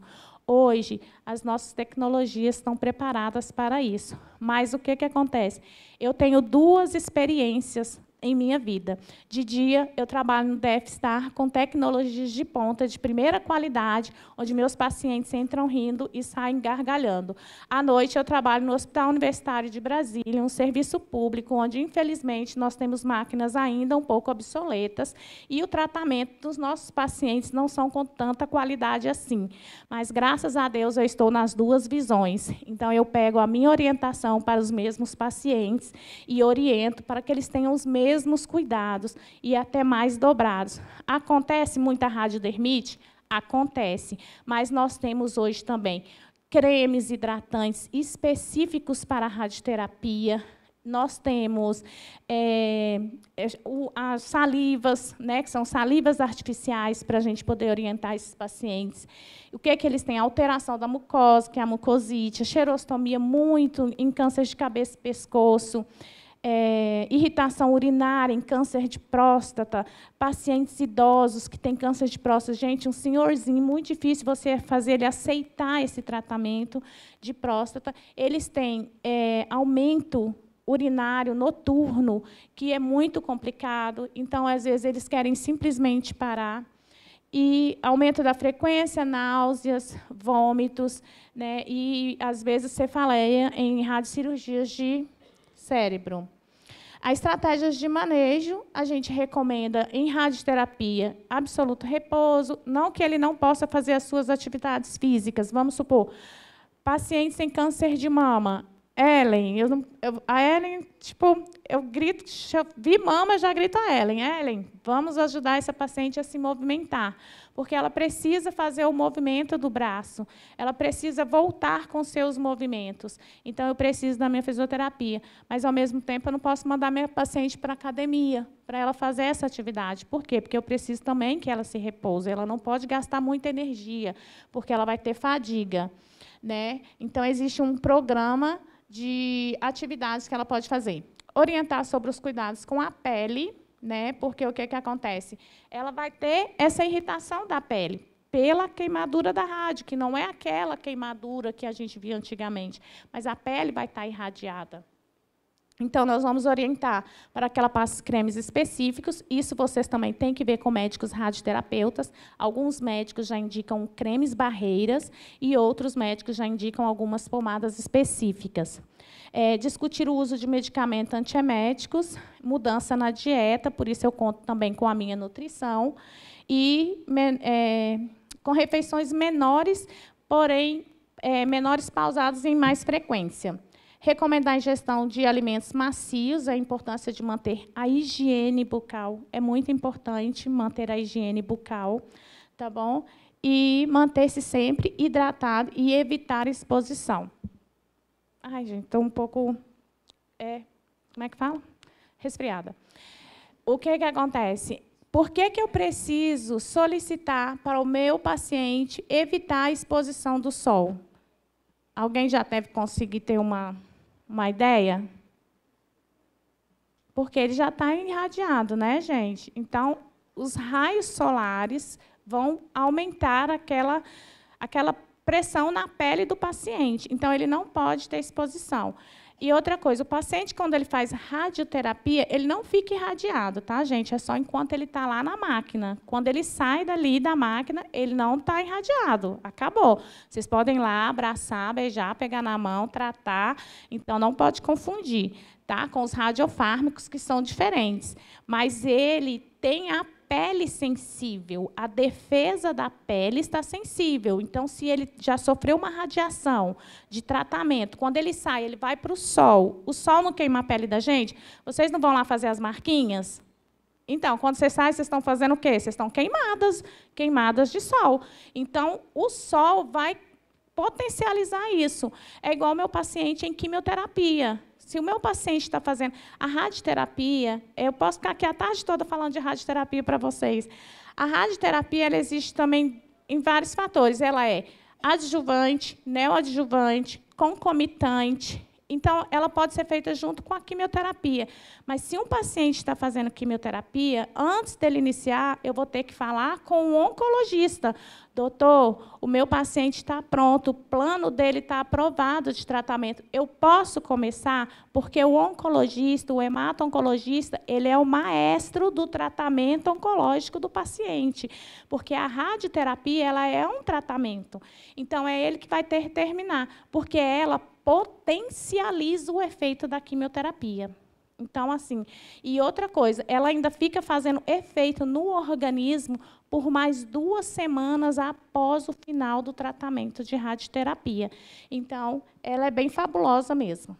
Hoje, as nossas tecnologias estão preparadas para isso. Mas o que acontece? Eu tenho 2 experiências em minha vida. De dia, eu trabalho no DF-Star com tecnologias de ponta, de primeira qualidade, onde meus pacientes entram rindo e saem gargalhando. À noite, eu trabalho no Hospital Universitário de Brasília, um serviço público, onde, infelizmente, nós temos máquinas ainda um pouco obsoletas e o tratamento dos nossos pacientes não são com tanta qualidade assim. Mas, graças a Deus, eu estou nas 2 visões. Então, eu pego a minha orientação para os mesmos pacientes e oriento para que eles tenham os mesmos cuidados e até mais dobrados. Acontece muita radiodermite? Acontece, mas nós temos hoje também cremes hidratantes específicos para a radioterapia. Nós temos as salivas, né, que são salivas artificiais para a gente poder orientar esses pacientes. O que eles têm? Alteração da mucosa, que é a mucosite, a xerostomia muito em câncer de cabeça e pescoço, irritação urinária em câncer de próstata, pacientes idosos que têm câncer de próstata. Gente, um senhorzinho, muito difícil você fazer ele aceitar esse tratamento de próstata. Eles têm aumento urinário noturno, que é muito complicado. Então, às vezes, eles querem simplesmente parar. E aumento da frequência, náuseas, vômitos, né, e, às vezes, cefaleia em radiocirurgias de cérebro. As estratégias de manejo, a gente recomenda em radioterapia absoluto repouso, não que ele não possa fazer as suas atividades físicas. Vamos supor, paciente sem câncer de mama. Ellen, a Ellen, tipo, eu grito, se eu vi mama, já grito a Ellen. Ellen, vamos ajudar essa paciente a se movimentar, porque ela precisa fazer o movimento do braço, ela precisa voltar com seus movimentos. Então, eu preciso da minha fisioterapia, mas, ao mesmo tempo, eu não posso mandar minha paciente para a academia, para ela fazer essa atividade. Por quê? Porque eu preciso também que ela se repouse, ela não pode gastar muita energia, porque ela vai ter fadiga, né? Então, existe um programa de atividades que ela pode fazer. Orientar sobre os cuidados com a pele, né? Porque o que acontece? Ela vai ter essa irritação da pele pela queimadura da rádio, que não é aquela queimadura que a gente via antigamente, mas a pele vai estar irradiada. Então, nós vamos orientar para que ela passe cremes específicos. Isso vocês também têm que ver com médicos radioterapeutas. Alguns médicos já indicam cremes barreiras e outros médicos já indicam algumas pomadas específicas. Discutir o uso de medicamentos antieméticos, mudança na dieta, por isso eu conto também com a minha nutrição, e com refeições menores, porém, menores pausadas em mais frequência. Recomendar a ingestão de alimentos macios, a importância de manter a higiene bucal. É muito importante manter a higiene bucal, tá bom? E manter-se sempre hidratado e evitar exposição. Ai, gente, estou um pouco... como é que fala? Resfriada. O que acontece? Por que eu preciso solicitar para o meu paciente evitar a exposição do sol? Alguém já deve conseguir ter uma ideia? Porque ele já está irradiado, né, gente? Então, os raios solares vão aumentar aquela pressão na pele do paciente. Então, ele não pode ter exposição. E outra coisa, o paciente, quando ele faz radioterapia, ele não fica irradiado, tá, gente? É só enquanto ele está lá na máquina. Quando ele sai dali da máquina, ele não está irradiado. Acabou. Vocês podem ir lá, abraçar, beijar, pegar na mão, tratar. Então, não pode confundir, tá? Com os radiofármacos, que são diferentes. Mas ele tem a pele sensível, a defesa da pele está sensível. Então, se ele já sofreu uma radiação de tratamento, quando ele sai, ele vai para o sol não queima a pele da gente? Vocês não vão lá fazer as marquinhas? Então, quando vocês saem, vocês estão fazendo o quê? Vocês estão queimadas de sol. Então, o sol vai potencializar isso. É igual o meu paciente em quimioterapia. Se o meu paciente está fazendo a radioterapia, eu posso ficar aqui a tarde toda falando de radioterapia para vocês. A radioterapia ela existe também em vários fatores. Ela é adjuvante, neoadjuvante, concomitante. Então, ela pode ser feita junto com a quimioterapia. Mas, se um paciente está fazendo quimioterapia, antes dele iniciar, eu vou ter que falar com o oncologista. Doutor, o meu paciente está pronto, o plano dele está aprovado de tratamento. Eu posso começar? Porque o oncologista, o hemato-oncologista, ele é o maestro do tratamento oncológico do paciente. Porque a radioterapia ela é um tratamento. Então, é ele que vai ter que terminar. Porque ela potencializa o efeito da quimioterapia. Então, assim, e outra coisa, ela ainda fica fazendo efeito no organismo por mais 2 semanas após o final do tratamento de radioterapia. Então, ela é bem fabulosa mesmo.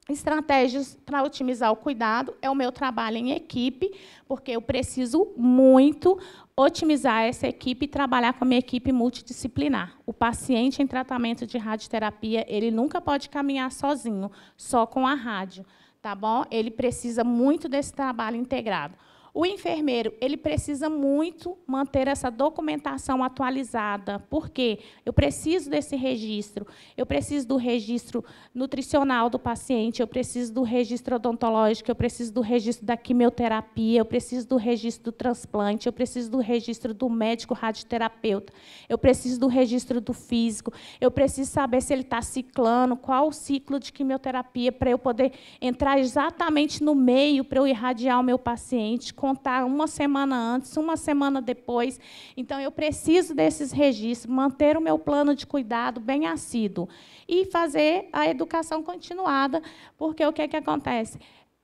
Estratégias para otimizar o cuidado é o meu trabalho em equipe, porque eu preciso muito otimizar essa equipe e trabalhar com a minha equipe multidisciplinar. O paciente em tratamento de radioterapia, ele nunca pode caminhar sozinho, só com a rádio, tá bom? Ele precisa muito desse trabalho integrado. O enfermeiro, ele precisa muito manter essa documentação atualizada. Por quê? Eu preciso desse registro. Eu preciso do registro nutricional do paciente, eu preciso do registro odontológico, eu preciso do registro da quimioterapia, eu preciso do registro do transplante, eu preciso do registro do médico radioterapeuta, eu preciso do registro do físico, eu preciso saber se ele está ciclando, qual o ciclo de quimioterapia, para eu poder entrar exatamente no meio, para eu irradiar o meu paciente, contar 1 semana antes, 1 semana depois. Então, eu preciso desses registros, manter o meu plano de cuidado bem assíduo e fazer a educação continuada, porque o que acontece?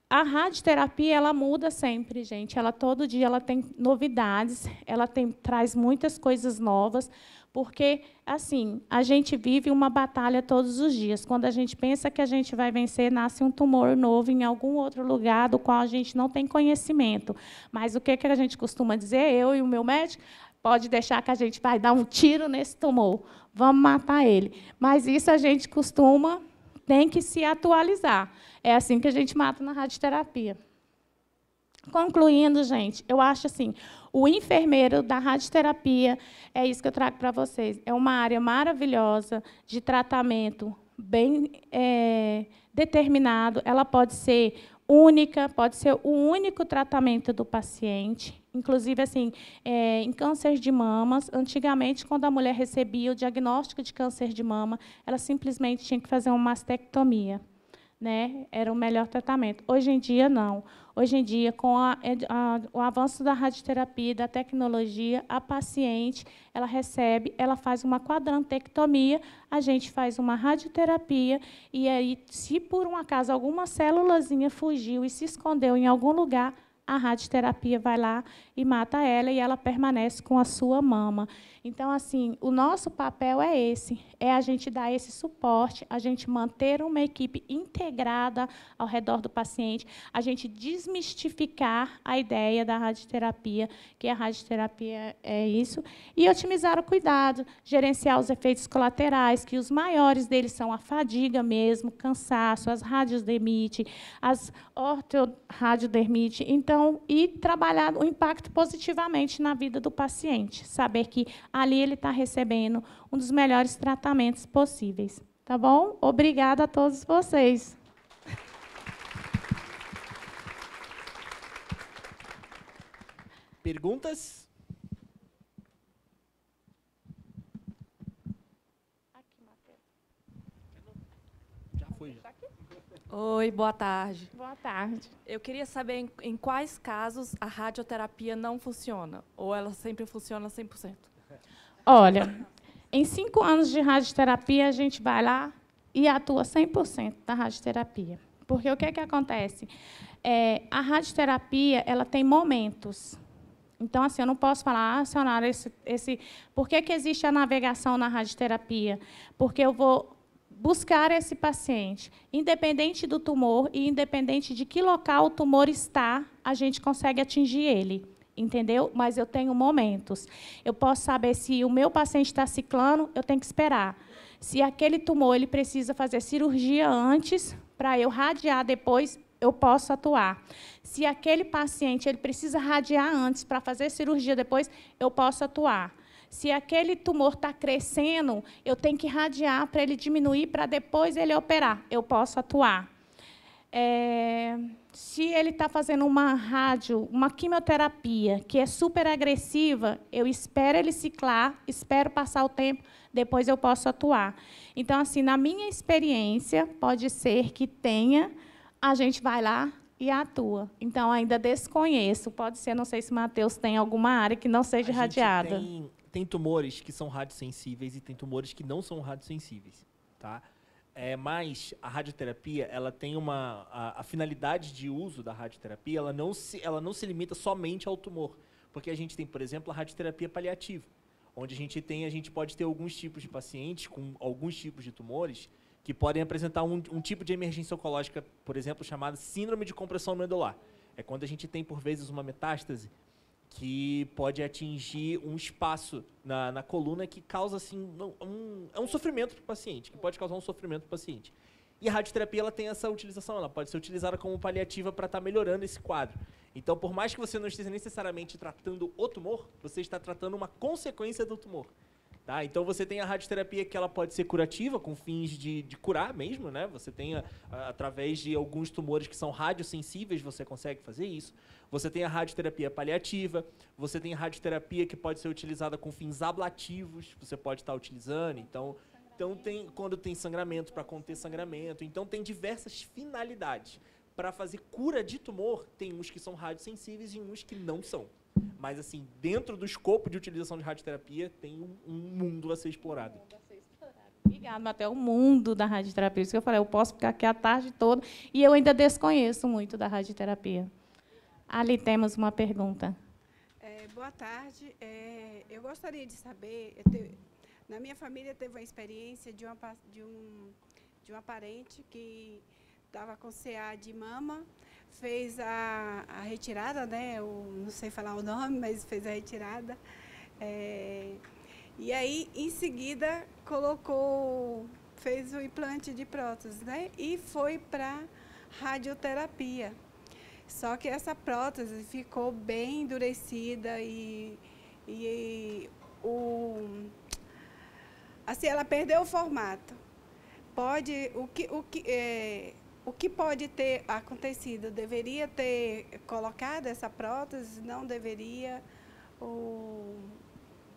A radioterapia ela muda sempre, gente. Todo dia ela tem novidades, ela traz muitas coisas novas, porque assim a gente vive uma batalha todos os dias. Quando a gente pensa que a gente vai vencer, nasce um tumor novo em algum outro lugar do qual a gente não tem conhecimento. Mas o que a gente costuma dizer, eu e o meu médico, pode deixar que a gente vai dar um tiro nesse tumor, vamos matar ele. Mas isso a gente tem que se atualizar. É assim que a gente mata na radioterapia. Concluindo, gente, eu acho assim, o enfermeiro da radioterapia, é isso que eu trago para vocês. É uma área maravilhosa de tratamento, bem determinado. Ela pode ser única, pode ser o único tratamento do paciente. Inclusive, assim, em câncer de mamas, antigamente, quando a mulher recebia o diagnóstico de câncer de mama, ela simplesmente tinha que fazer uma mastectomia. né, era o melhor tratamento. Hoje em dia, não. Hoje em dia, com o avanço da radioterapia e da tecnologia, a paciente, ela faz uma quadrantectomia, a gente faz uma radioterapia, e aí, se por um acaso alguma célulazinha fugiu e se escondeu em algum lugar, a radioterapia vai lá e mata ela, e ela permanece com a sua mama. Então, assim, o nosso papel é esse, é a gente dar esse suporte, a gente manter uma equipe integrada ao redor do paciente, a gente desmistificar a ideia da radioterapia, que a radioterapia é isso, e otimizar o cuidado, gerenciar os efeitos colaterais, que os maiores deles são a fadiga mesmo, cansaço, as radiodermite, as ortorradiodermite, então, e trabalhar o impacto positivamente na vida do paciente, saber que ali ele está recebendo um dos melhores tratamentos possíveis. Tá bom? Obrigada a todos vocês. Perguntas? Já foi, já. Oi, boa tarde. Boa tarde. Eu queria saber em quais casos a radioterapia não funciona, ou ela sempre funciona 100%. Olha, em 5 anos de radioterapia, a gente vai lá e atua 100% da radioterapia. Porque o que acontece? A radioterapia ela tem momentos. Então, assim, eu não posso falar, Sionara, por que existe a navegação na radioterapia? Porque eu vou buscar esse paciente. Independente do tumor e independente de que local o tumor está, a gente consegue atingir ele. Entendeu? Mas eu tenho momentos. Eu posso saber se o meu paciente está ciclando, eu tenho que esperar. Se aquele tumor ele precisa fazer cirurgia antes, para eu radiar depois, eu posso atuar. Se aquele paciente ele precisa radiar antes para fazer cirurgia depois, eu posso atuar. Se aquele tumor está crescendo, eu tenho que radiar para ele diminuir, para depois ele operar. Eu posso atuar. Se ele está fazendo uma quimioterapia, que é super agressiva, eu espero ele ciclar, espero passar o tempo, depois eu posso atuar. Então, assim, na minha experiência, pode ser que a gente vai lá e atua. Então, ainda desconheço. Pode ser, não sei se o Matheus tem alguma área que não seja radiada. Tem tumores que são radiosensíveis e tem tumores que não são radiosensíveis, tá? Mas a radioterapia, ela tem a finalidade de uso da radioterapia, ela não se limita somente ao tumor, porque a gente tem, por exemplo, a radioterapia paliativa, onde a gente pode ter alguns tipos de pacientes com alguns tipos de tumores que podem apresentar um tipo de emergência oncológica, por exemplo, chamada síndrome de compressão medular. É quando a gente tem, por vezes, uma metástase que pode atingir um espaço na coluna que causa assim, um sofrimento para o paciente, que pode causar um sofrimento para o paciente. E a radioterapia ela tem essa utilização, ela pode ser utilizada como paliativa para estar melhorando esse quadro. Então, por mais que você não esteja necessariamente tratando o tumor, você está tratando uma consequência do tumor. Tá? Então, você tem a radioterapia que ela pode ser curativa, com fins de curar mesmo, né? Você tem, através de alguns tumores que são radiosensíveis, você consegue fazer isso. Você tem a radioterapia paliativa, você tem a radioterapia que pode ser utilizada com fins ablativos, você pode estar utilizando. Então quando tem sangramento, para conter sangramento. Então, tem diversas finalidades. Para fazer cura de tumor, tem uns que são radiosensíveis e uns que não são. Mas, assim, dentro do escopo de utilização de radioterapia, tem um mundo a ser explorado. Obrigada, Matheus. O mundo da radioterapia. Isso que eu falei, eu posso ficar aqui a tarde toda e eu ainda desconheço muito da radioterapia. Ali temos uma pergunta. Boa tarde. Eu gostaria de saber, na minha família teve uma experiência de uma parente que estava com CA de mama, fez a retirada, né? Não sei falar o nome, mas fez a retirada. E aí, em seguida, fez o implante de prótese, né? E foi para radioterapia. Só que essa prótese ficou bem endurecida assim, ela perdeu o formato. O que pode ter acontecido? Deveria ter colocado essa prótese? Não deveria?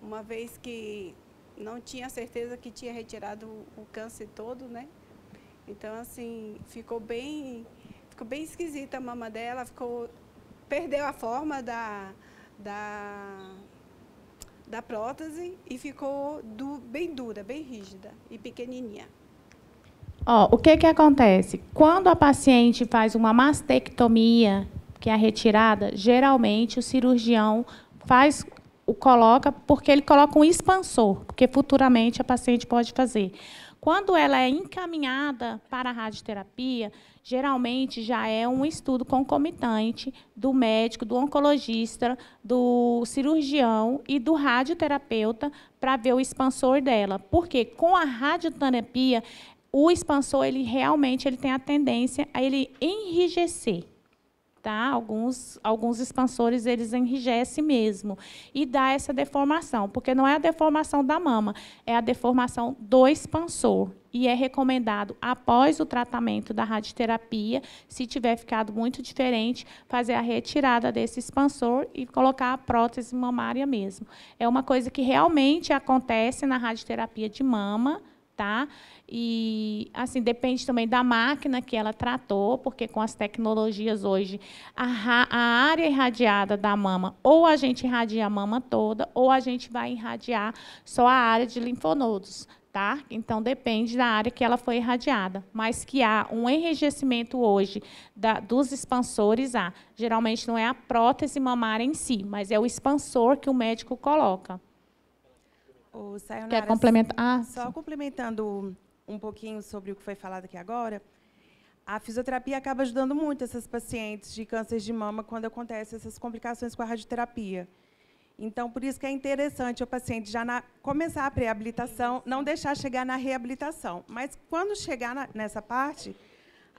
Uma vez que não tinha certeza que tinha retirado o câncer todo, né? Então, assim, ficou bem esquisita a mama dela, perdeu a forma da prótese e ficou bem dura, bem rígida e pequenininha. O que acontece? Quando a paciente faz uma mastectomia, que é a retirada, geralmente o cirurgião coloca, porque ele coloca um expansor, porque futuramente a paciente pode fazer. Quando ela é encaminhada para a radioterapia, geralmente já é um estudo concomitante do médico, do oncologista, do cirurgião e do radioterapeuta para ver o expansor dela. Porque com a radioterapia, o expansor ele tem a tendência a ele enrijecer. Tá? Alguns expansores eles enrijecem mesmo e dá essa deformação, porque não é a deformação da mama, é a deformação do expansor. E é recomendado, após o tratamento da radioterapia, se tiver ficado muito diferente, fazer a retirada desse expansor e colocar a prótese mamária mesmo. É uma coisa que realmente acontece na radioterapia de mama, tá? E, assim, depende também da máquina que ela tratou, porque com as tecnologias hoje, a área irradiada da mama, ou a gente irradia a mama toda, ou a gente vai irradiar só a área de linfonodos, tá? Então, depende da área que ela foi irradiada. Mas que há um enrijecimento hoje dos expansores, geralmente não é a prótese mamária em si, mas é o expansor que o médico coloca. Quer complementar? Só complementando um pouquinho sobre o que foi falado aqui agora, a fisioterapia acaba ajudando muito essas pacientes de câncer de mama quando acontecem essas complicações com a radioterapia. Então, por isso que é interessante o paciente já começar a pré-habilitação, não deixar chegar na reabilitação. Mas, quando chegar nessa parte,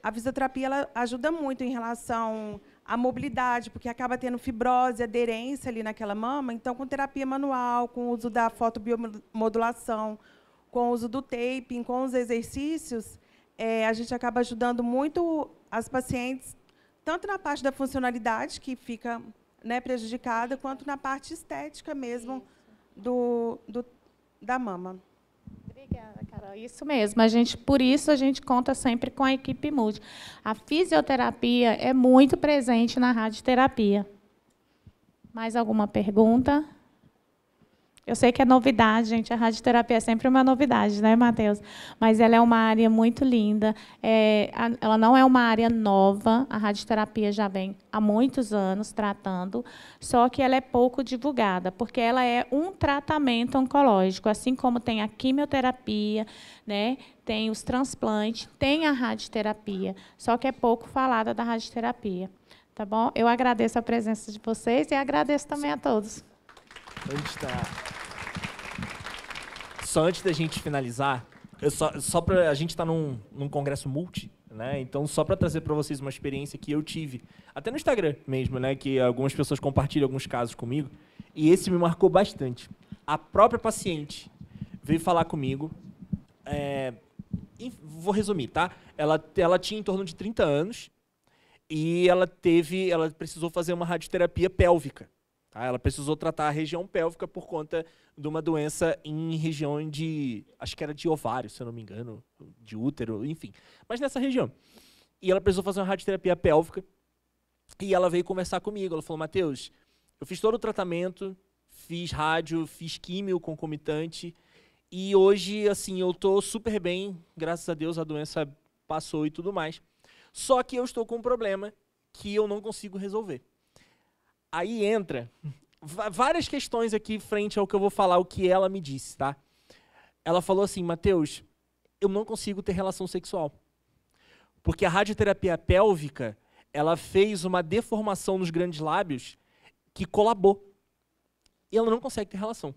a fisioterapia ela ajuda muito em relação à mobilidade, porque acaba tendo fibrose, aderência ali naquela mama. Então, com terapia manual, com o uso da fotobiomodulação, com o uso do taping, com os exercícios, a gente acaba ajudando muito as pacientes, tanto na parte da funcionalidade, que fica prejudicada, quanto na parte estética mesmo da mama. Obrigada, Carol. Isso mesmo. Por isso a gente conta sempre com a equipe multi. A fisioterapia é muito presente na radioterapia. Mais alguma pergunta? Eu sei que é novidade, gente. A radioterapia é sempre uma novidade, né, Matheus? Mas ela é uma área muito linda. Ela não é uma área nova. A radioterapia já vem há muitos anos tratando, só que ela é pouco divulgada, porque ela é um tratamento oncológico, assim como tem a quimioterapia, né? Tem os transplantes, tem a radioterapia, só que é pouco falada da radioterapia. Tá bom? Eu agradeço a presença de vocês e agradeço também a todos. Só antes da gente finalizar, a gente está num congresso multi, né? Então, só para trazer para vocês uma experiência que eu tive, até no Instagram mesmo, né? Que algumas pessoas compartilham alguns casos comigo, e esse me marcou bastante. A própria paciente veio falar comigo, vou resumir, tá? Ela tinha em torno de 30 anos e ela precisou fazer uma radioterapia pélvica. Tá? Ela precisou tratar a região pélvica por conta de uma doença em região acho que era de ovário, se eu não me engano, de útero, enfim. Mas nessa região. E ela precisou fazer uma radioterapia pélvica e ela veio conversar comigo. Ela falou, Matheus, eu fiz todo o tratamento, fiz rádio, fiz químio concomitante e hoje, assim, eu estou super bem, graças a Deus a doença passou e tudo mais. Só que eu estou com um problema que eu não consigo resolver. Aí entra várias questões aqui frente ao que eu vou falar, o que ela me disse, tá? Ela falou assim, Matheus, eu não consigo ter relação sexual. Porque a radioterapia pélvica, ela fez uma deformação nos grandes lábios que colabou. E ela não consegue ter relação.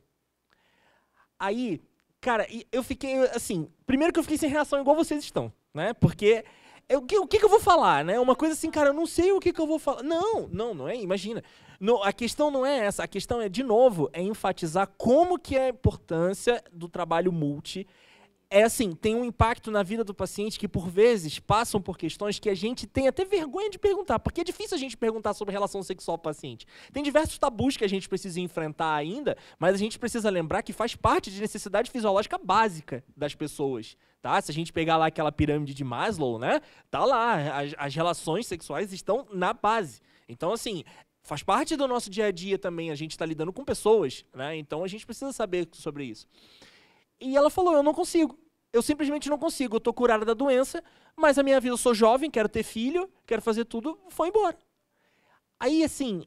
Aí, cara, eu fiquei assim, primeiro que eu fiquei sem reação igual vocês estão, né? Porque o que eu vou falar, né? Uma coisa assim, cara, eu não sei o que eu vou falar. Não é, imagina. A questão não é essa, a questão é, de novo, enfatizar como que é a importância do trabalho multi assim, tem um impacto na vida do paciente que, por vezes, passam por questões que a gente tem até vergonha de perguntar, porque é difícil a gente perguntar sobre relação sexual ao paciente. Tem diversos tabus que a gente precisa enfrentar ainda, mas a gente precisa lembrar que faz parte de necessidade fisiológica básica das pessoas. Tá? Se a gente pegar lá aquela pirâmide de Maslow, né? Tá lá, as relações sexuais estão na base. Então, assim, faz parte do nosso dia a dia também, a gente está lidando com pessoas, né? Então a gente precisa saber sobre isso. E ela falou, eu não consigo. Eu simplesmente não consigo. Eu estou curada da doença, mas a minha vida, eu sou jovem, quero ter filho, quero fazer tudo, foi embora. Aí, assim,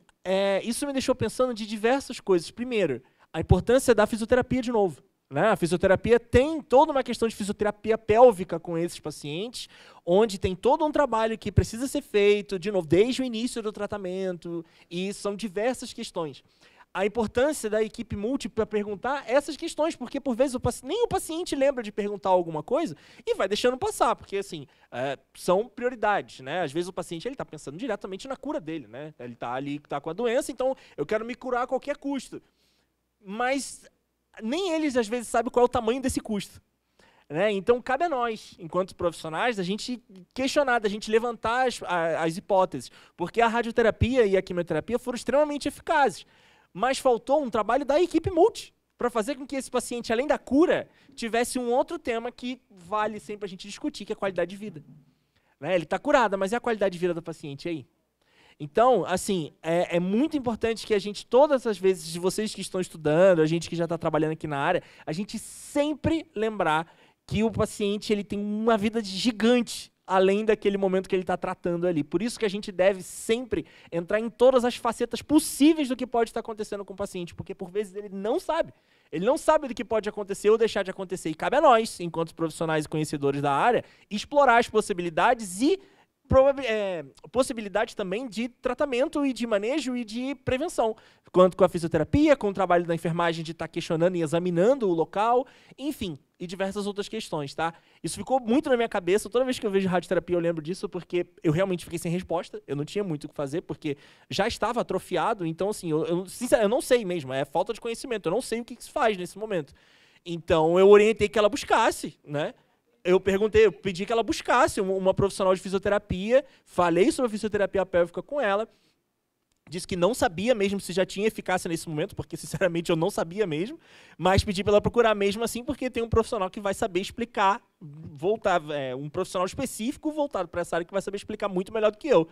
isso me deixou pensando de diversas coisas. Primeiro, a importância da fisioterapia de novo. Né? A fisioterapia tem toda uma questão de fisioterapia pélvica com esses pacientes, onde tem todo um trabalho que precisa ser feito, de novo, desde o início do tratamento, e são diversas questões. A importância da equipe multi para perguntar essas questões, porque por vezes nem o paciente lembra de perguntar alguma coisa e vai deixando passar, porque assim, são prioridades, né? Às vezes o paciente está pensando diretamente na cura dele, né? Ele está ali, está com a doença, então eu quero me curar a qualquer custo. Mas nem eles às vezes sabem qual é o tamanho desse custo. Né? Então cabe a nós, enquanto profissionais, a gente questionar, a gente levantar as hipóteses, porque a radioterapia e a quimioterapia foram extremamente eficazes. Mas faltou um trabalho da equipe multi para fazer com que esse paciente, além da cura, tivesse um outro tema que vale sempre a gente discutir, que é a qualidade de vida. Né? Ele está curado, mas e a qualidade de vida do paciente aí? Então, assim, é muito importante que a gente, todas as vezes, vocês que estão estudando, a gente que já está trabalhando aqui na área, a gente sempre lembrar que o paciente ele tem uma vida gigante, além daquele momento que ele está tratando ali. Por isso que a gente deve sempre entrar em todas as facetas possíveis do que pode estar acontecendo com o paciente, porque por vezes ele não sabe. Ele não sabe do que pode acontecer ou deixar de acontecer. E cabe a nós, enquanto profissionais e conhecedores da área, explorar as possibilidades e possibilidade também de tratamento e de manejo e de prevenção, quanto com a fisioterapia, com o trabalho da enfermagem de estar questionando e examinando o local, enfim, e diversas outras questões, tá? Isso ficou muito na minha cabeça, toda vez que eu vejo radioterapia eu lembro disso, porque eu realmente fiquei sem resposta, eu não tinha muito o que fazer, porque já estava atrofiado, então assim, sinceramente, eu não sei mesmo, é falta de conhecimento, eu não sei o que se faz nesse momento. Então eu orientei que ela buscasse, né? Eu pedi que ela buscasse uma profissional de fisioterapia, falei sobre a fisioterapia pélvica com ela, disse que não sabia mesmo se já tinha eficácia nesse momento, porque, sinceramente, eu não sabia mesmo, mas pedi para ela procurar mesmo assim, porque tem um profissional que vai saber explicar, um profissional específico voltado para essa área que vai saber explicar muito melhor do que eu.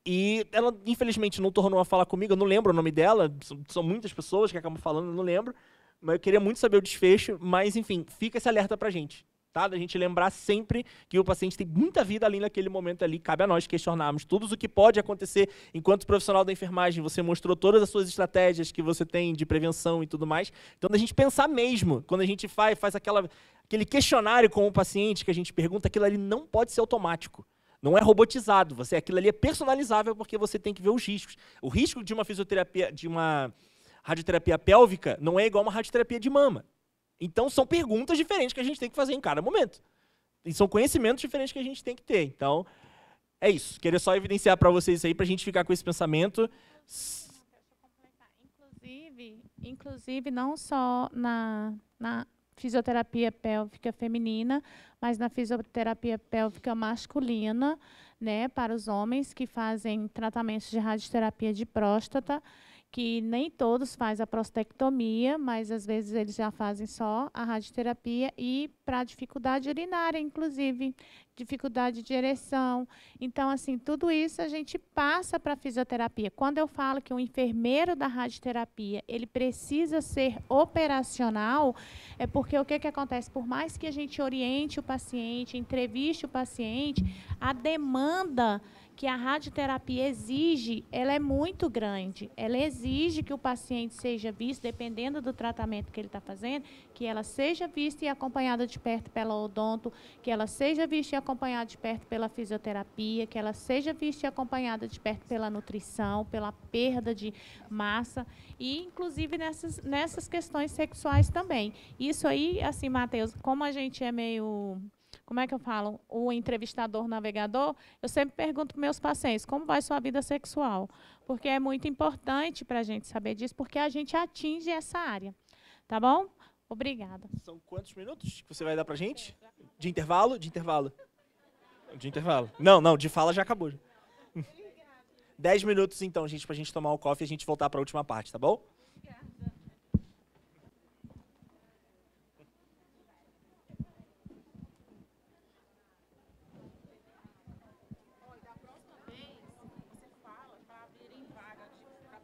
E ela, infelizmente, não tornou a falar comigo, eu não lembro o nome dela, são muitas pessoas que acabam falando, eu não lembro, mas eu queria muito saber o desfecho, mas, enfim, fica esse alerta para a gente. Tá? Da gente lembrar sempre que o paciente tem muita vida ali naquele momento ali, cabe a nós questionarmos tudo o que pode acontecer enquanto profissional da enfermagem, você mostrou todas as suas estratégias que você tem de prevenção e tudo mais, então da gente pensar mesmo, quando a gente faz aquele questionário com o paciente que a gente pergunta, aquilo ali não pode ser automático, não é robotizado, aquilo ali é personalizável porque você tem que ver os riscos. O risco de uma fisioterapia, de uma radioterapia pélvica não é igual a uma radioterapia de mama. Então, são perguntas diferentes que a gente tem que fazer em cada momento. E são conhecimentos diferentes que a gente tem que ter. Então, é isso. Queria só evidenciar para vocês aí, para a gente ficar com esse pensamento. Deixa eu complementar. Inclusive não só na fisioterapia pélvica feminina, mas na fisioterapia pélvica masculina, né, para os homens que fazem tratamentos de radioterapia de próstata, que nem todos fazem a prostectomia, mas às vezes eles já fazem só a radioterapia e para dificuldade urinária, inclusive, dificuldade de ereção. Então, assim, tudo isso a gente passa para a fisioterapia. Quando eu falo que o enfermeiro da radioterapia, ele precisa ser operacional, é porque o que acontece? Por mais que a gente oriente o paciente, entreviste o paciente, a demanda que a radioterapia exige, ela é muito grande. Ela exige que o paciente seja visto, dependendo do tratamento que ele está fazendo, que ela seja vista e acompanhada de perto pela odonto, que ela seja vista e acompanhada de perto pela fisioterapia, que ela seja vista e acompanhada de perto pela nutrição, pela perda de massa e, inclusive, nessas questões sexuais também. Isso aí, assim, Matheus, como a gente é meio... Como é que eu falo? O entrevistador navegador, eu sempre pergunto para meus pacientes, como vai sua vida sexual? Porque é muito importante para a gente saber disso, porque a gente atinge essa área. Tá bom? Obrigada. São quantos minutos que você vai dar pra gente? De intervalo? De intervalo. De intervalo. Não, de fala já acabou. 10 minutos, então, gente, pra gente tomar o coffee e a gente voltar pra última parte, tá bom?